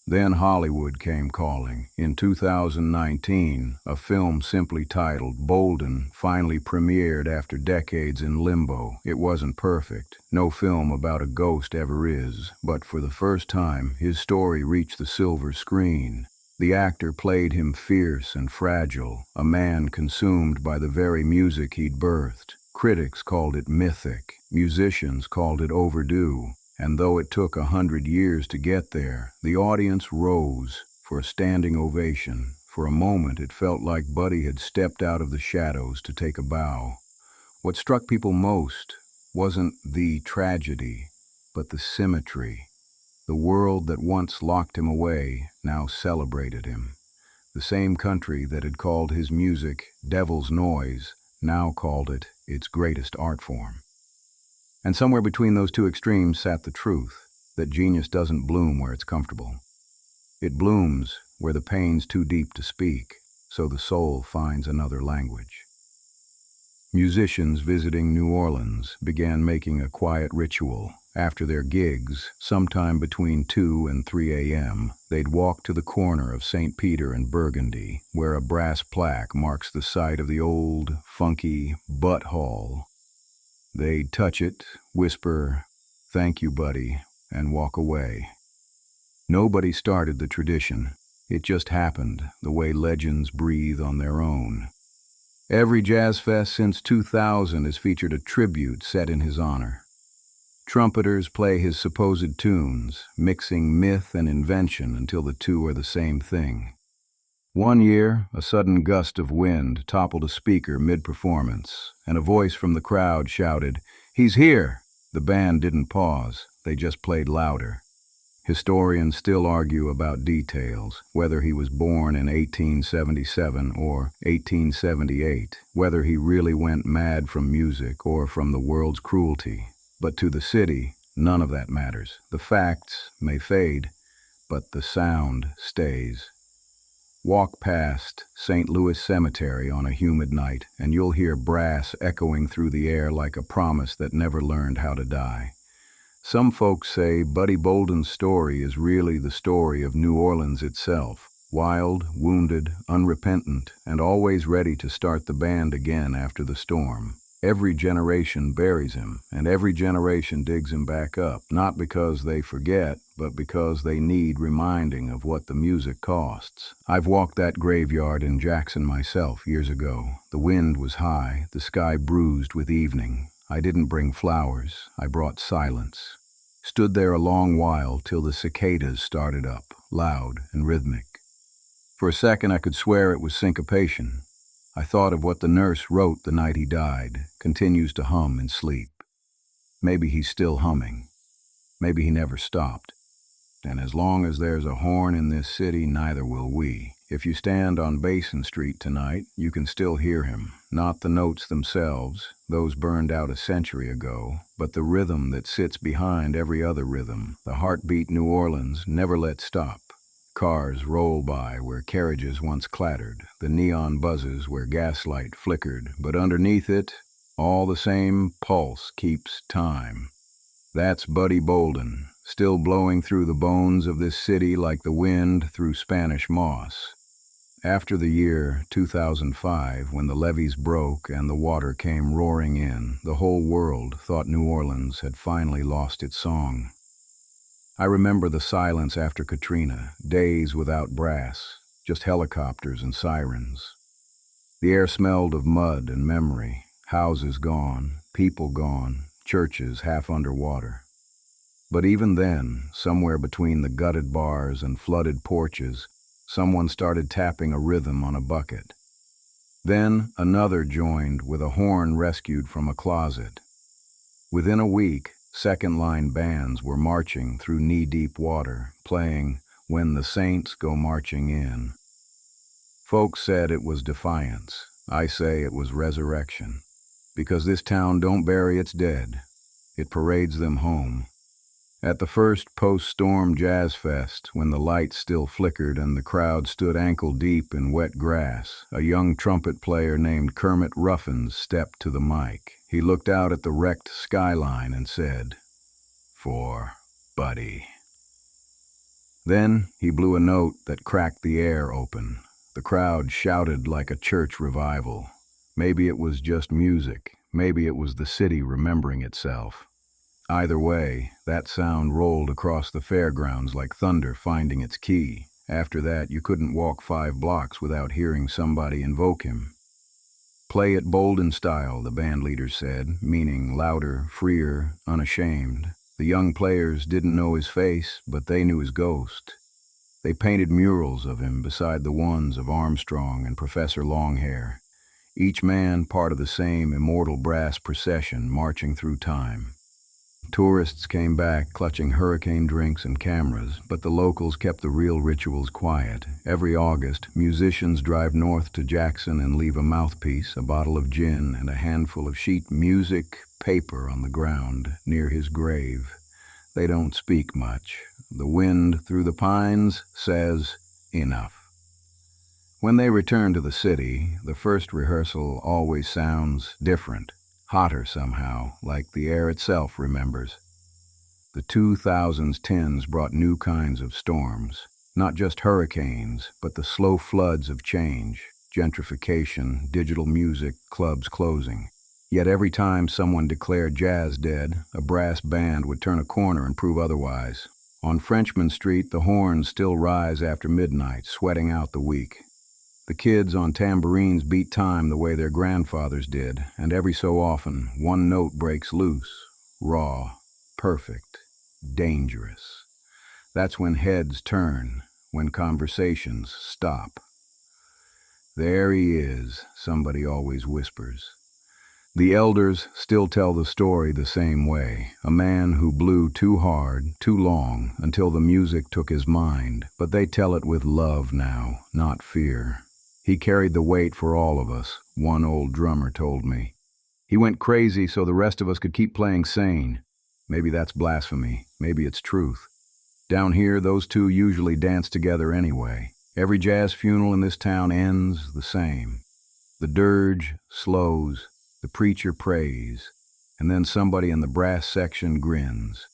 Then Hollywood came calling. In 2019, a film simply titled Bolden finally premiered after decades in limbo. It wasn't perfect. No film about a ghost ever is. But for the first time, his story reached the silver screen. The actor played him fierce and fragile, a man consumed by the very music he'd birthed. Critics called it mythic. Musicians called it overdue. And though it took 100 years to get there, the audience rose for a standing ovation. For a moment, it felt like Buddy had stepped out of the shadows to take a bow. What struck people most wasn't the tragedy, but the symmetry. The world that once locked him away now celebrated him. The same country that had called his music devil's noise now called it its greatest art form. And somewhere between those two extremes sat the truth, that genius doesn't bloom where it's comfortable. It blooms where the pain's too deep to speak, so the soul finds another language. Musicians visiting New Orleans began making a quiet ritual. After their gigs, sometime between 2 and 3 a.m., they'd walk to the corner of St. Peter and Burgundy, where a brass plaque marks the site of the old, funky butt hall. They'd touch it, whisper, "Thank you, buddy," and walk away. Nobody started the tradition. It just happened, the way legends breathe on their own. Every jazz fest since 2000 has featured a tribute set in his honor. Trumpeters play his supposed tunes, mixing myth and invention until the two are the same thing. One year, a sudden gust of wind toppled a speaker mid-performance, and a voice from the crowd shouted, "He's here!" The band didn't pause, they just played louder. Historians still argue about details, whether he was born in 1877 or 1878, whether he really went mad from music or from the world's cruelty. But to the city, none of that matters. The facts may fade, but the sound stays. Walk past St. Louis Cemetery on a humid night, and you'll hear brass echoing through the air like a promise that never learned how to die. Some folks say Buddy Bolden's story is really the story of New Orleans itself, wild, wounded, unrepentant, and always ready to start the band again after the storm. Every generation buries him, and every generation digs him back up, not because they forget, but because they need reminding of what the music costs. I've walked that graveyard in Jackson myself years ago. The wind was high, the sky bruised with evening. I didn't bring flowers, I brought silence. Stood there a long while till the cicadas started up, loud and rhythmic. For a second I could swear it was syncopation. I thought of what the nurse wrote the night he died, continues to hum in sleep. Maybe he's still humming. Maybe he never stopped. And as long as there's a horn in this city, neither will we. If you stand on Basin Street tonight, you can still hear him. Not the notes themselves, those burned out a century ago, but the rhythm that sits behind every other rhythm. The heartbeat New Orleans never let stop. Cars roll by where carriages once clattered, the neon buzzes where gaslight flickered, but underneath it, all the same pulse keeps time. That's Buddy Bolden, still blowing through the bones of this city like the wind through Spanish moss. After the year 2005, when the levees broke and the water came roaring in, the whole world thought New Orleans had finally lost its song. I remember the silence after Katrina, days without brass, just helicopters and sirens. The air smelled of mud and memory, houses gone, people gone, churches half underwater. But even then, somewhere between the gutted bars and flooded porches, someone started tapping a rhythm on a bucket. Then another joined with a horn rescued from a closet. Within a week, second-line bands were marching through knee-deep water, playing "When the Saints Go Marching In." Folks said it was defiance. I say it was resurrection. Because this town don't bury its dead. It parades them home. At the first post-storm jazz fest, when the lights still flickered and the crowd stood ankle-deep in wet grass, a young trumpet player named Kermit Ruffins stepped to the mic. He looked out at the wrecked skyline and said, "For Buddy." Then he blew a note that cracked the air open. The crowd shouted like a church revival. Maybe it was just music. Maybe it was the city remembering itself. Either way, that sound rolled across the fairgrounds like thunder finding its key. After that, you couldn't walk 5 blocks without hearing somebody invoke him. "Play it Bolden style," the band leader said, meaning louder, freer, unashamed. The young players didn't know his face, but they knew his ghost. They painted murals of him beside the ones of Armstrong and Professor Longhair, each man part of the same immortal brass procession marching through time. Tourists came back clutching hurricane drinks and cameras, but the locals kept the real rituals quiet. Every August, musicians drive north to Jackson and leave a mouthpiece, a bottle of gin, and a handful of sheet music paper on the ground near his grave. They don't speak much. The wind through the pines says, "Enough." When they return to the city, the first rehearsal always sounds different, hotter somehow, like the air itself remembers. The 2010s brought new kinds of storms, not just hurricanes, but the slow floods of change, gentrification, digital music, clubs closing. Yet every time someone declared jazz dead, a brass band would turn a corner and prove otherwise. On Frenchman Street, the horns still rise after midnight, sweating out the week. The kids on tambourines beat time the way their grandfathers did, and every so often, one note breaks loose, raw, perfect, dangerous. That's when heads turn, when conversations stop. "There he is," somebody always whispers. The elders still tell the story the same way, a man who blew too hard, too long, until the music took his mind, but they tell it with love now, not fear. "He carried the weight for all of us," one old drummer told me. "He went crazy so the rest of us could keep playing sane." Maybe that's blasphemy, maybe it's truth. Down here, those two usually dance together anyway. Every jazz funeral in this town ends the same. The dirge slows, the preacher prays, and then somebody in the brass section grins.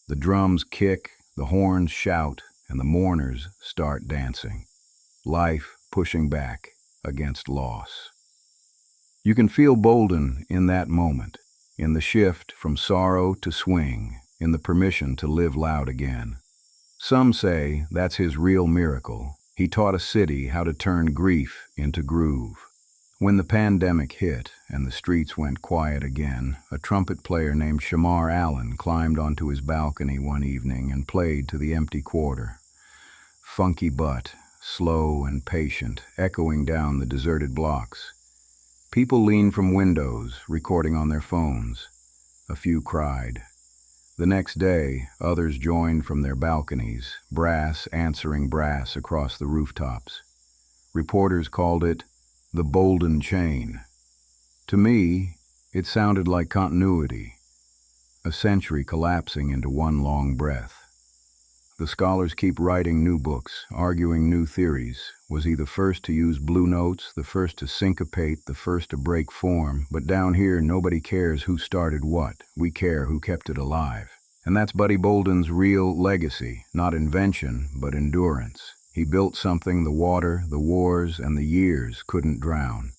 The drums kick, the horns shout, and the mourners start dancing. Life pushing back against loss. You can feel Bolden in that moment, in the shift from sorrow to swing, in the permission to live loud again. Some say that's his real miracle. He taught a city how to turn grief into groove. When the pandemic hit and the streets went quiet again, a trumpet player named Shamar Allen climbed onto his balcony one evening and played to the empty quarter. Funky butt, slow and patient, echoing down the deserted blocks. People leaned from windows, recording on their phones. A few cried. The next day, others joined from their balconies, brass answering brass across the rooftops. Reporters called it the Bolden chain. To me, it sounded like continuity, a century collapsing into one long breath. The scholars keep writing new books, arguing new theories. Was he the first to use blue notes, the first to syncopate, the first to break form? But down here, nobody cares who started what. We care who kept it alive. And that's Buddy Bolden's real legacy, not invention, but endurance. He built something the water, the wars, and the years couldn't drown.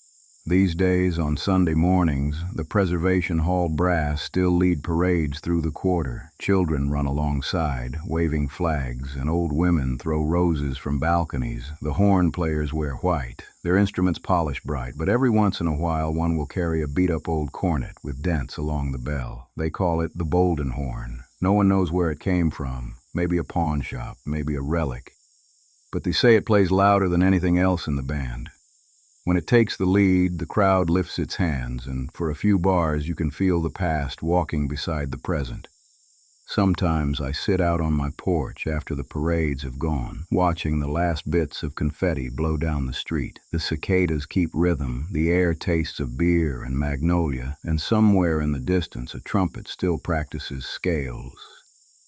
These days, on Sunday mornings, the Preservation Hall brass still lead parades through the quarter. Children run alongside, waving flags, and old women throw roses from balconies. The horn players wear white, their instruments polished bright, but every once in a while one will carry a beat-up old cornet with dents along the bell. They call it the Bolden horn. No one knows where it came from. Maybe a pawn shop, maybe a relic. But they say it plays louder than anything else in the band. When it takes the lead, the crowd lifts its hands, and for a few bars you can feel the past walking beside the present. Sometimes I sit out on my porch after the parades have gone, watching the last bits of confetti blow down the street. The cicadas keep rhythm, the air tastes of beer and magnolia, and somewhere in the distance a trumpet still practices scales.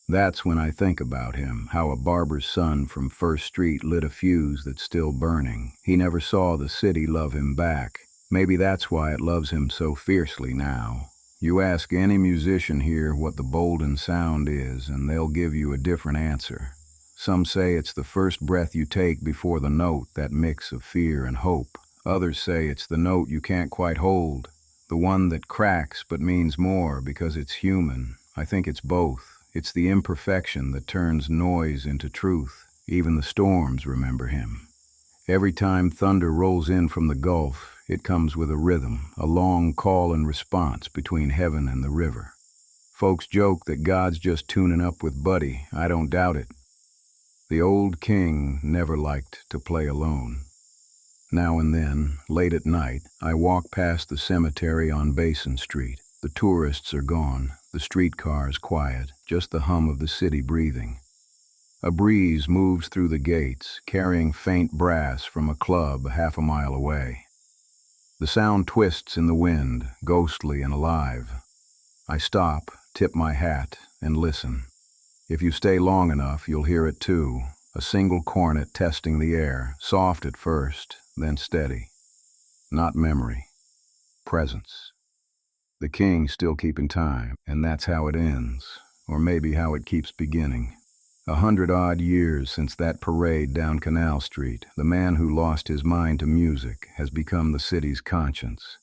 That's when I think about him, how a barber's son from First Street lit a fuse that's still burning. He never saw the city love him back. Maybe that's why it loves him so fiercely now. You ask any musician here what the Bolden sound is, and they'll give you a different answer. Some say it's the first breath you take before the note, that mix of fear and hope. Others say it's the note you can't quite hold, the one that cracks but means more because it's human. I think it's both. It's the imperfection that turns noise into truth. Even the storms remember him. Every time thunder rolls in from the Gulf, it comes with a rhythm, a long call and response between heaven and the river. Folks joke that God's just tuning up with Buddy. I don't doubt it. The old king never liked to play alone. Now and then, late at night, I walk past the cemetery on Basin Street. The tourists are gone, the streetcars quiet, just the hum of the city breathing. A breeze moves through the gates, carrying faint brass from a club half a mile away. The sound twists in the wind, ghostly and alive. I stop, tip my hat, and listen. If you stay long enough, you'll hear it too. A single cornet testing the air, soft at first, then steady. Not memory, presence. The king still keeping time, and that's how it ends, or maybe how it keeps beginning. 100-odd years since that parade down Canal Street, the man who lost his mind to music has become the city's conscience.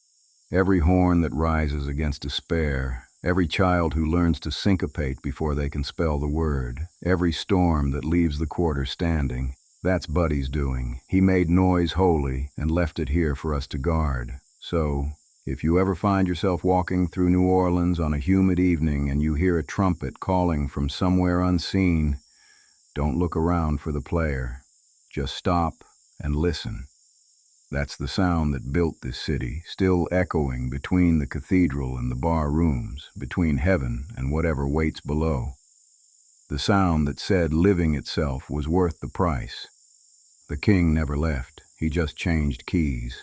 Every horn that rises against despair, every child who learns to syncopate before they can spell the word, every storm that leaves the quarter standing, that's Buddy's doing. He made noise holy and left it here for us to guard. So, if you ever find yourself walking through New Orleans on a humid evening and you hear a trumpet calling from somewhere unseen, don't look around for the player. Just stop and listen. That's the sound that built this city, still echoing between the cathedral and the bar rooms, between heaven and whatever waits below. The sound that said living itself was worth the price. The king never left. He just changed keys.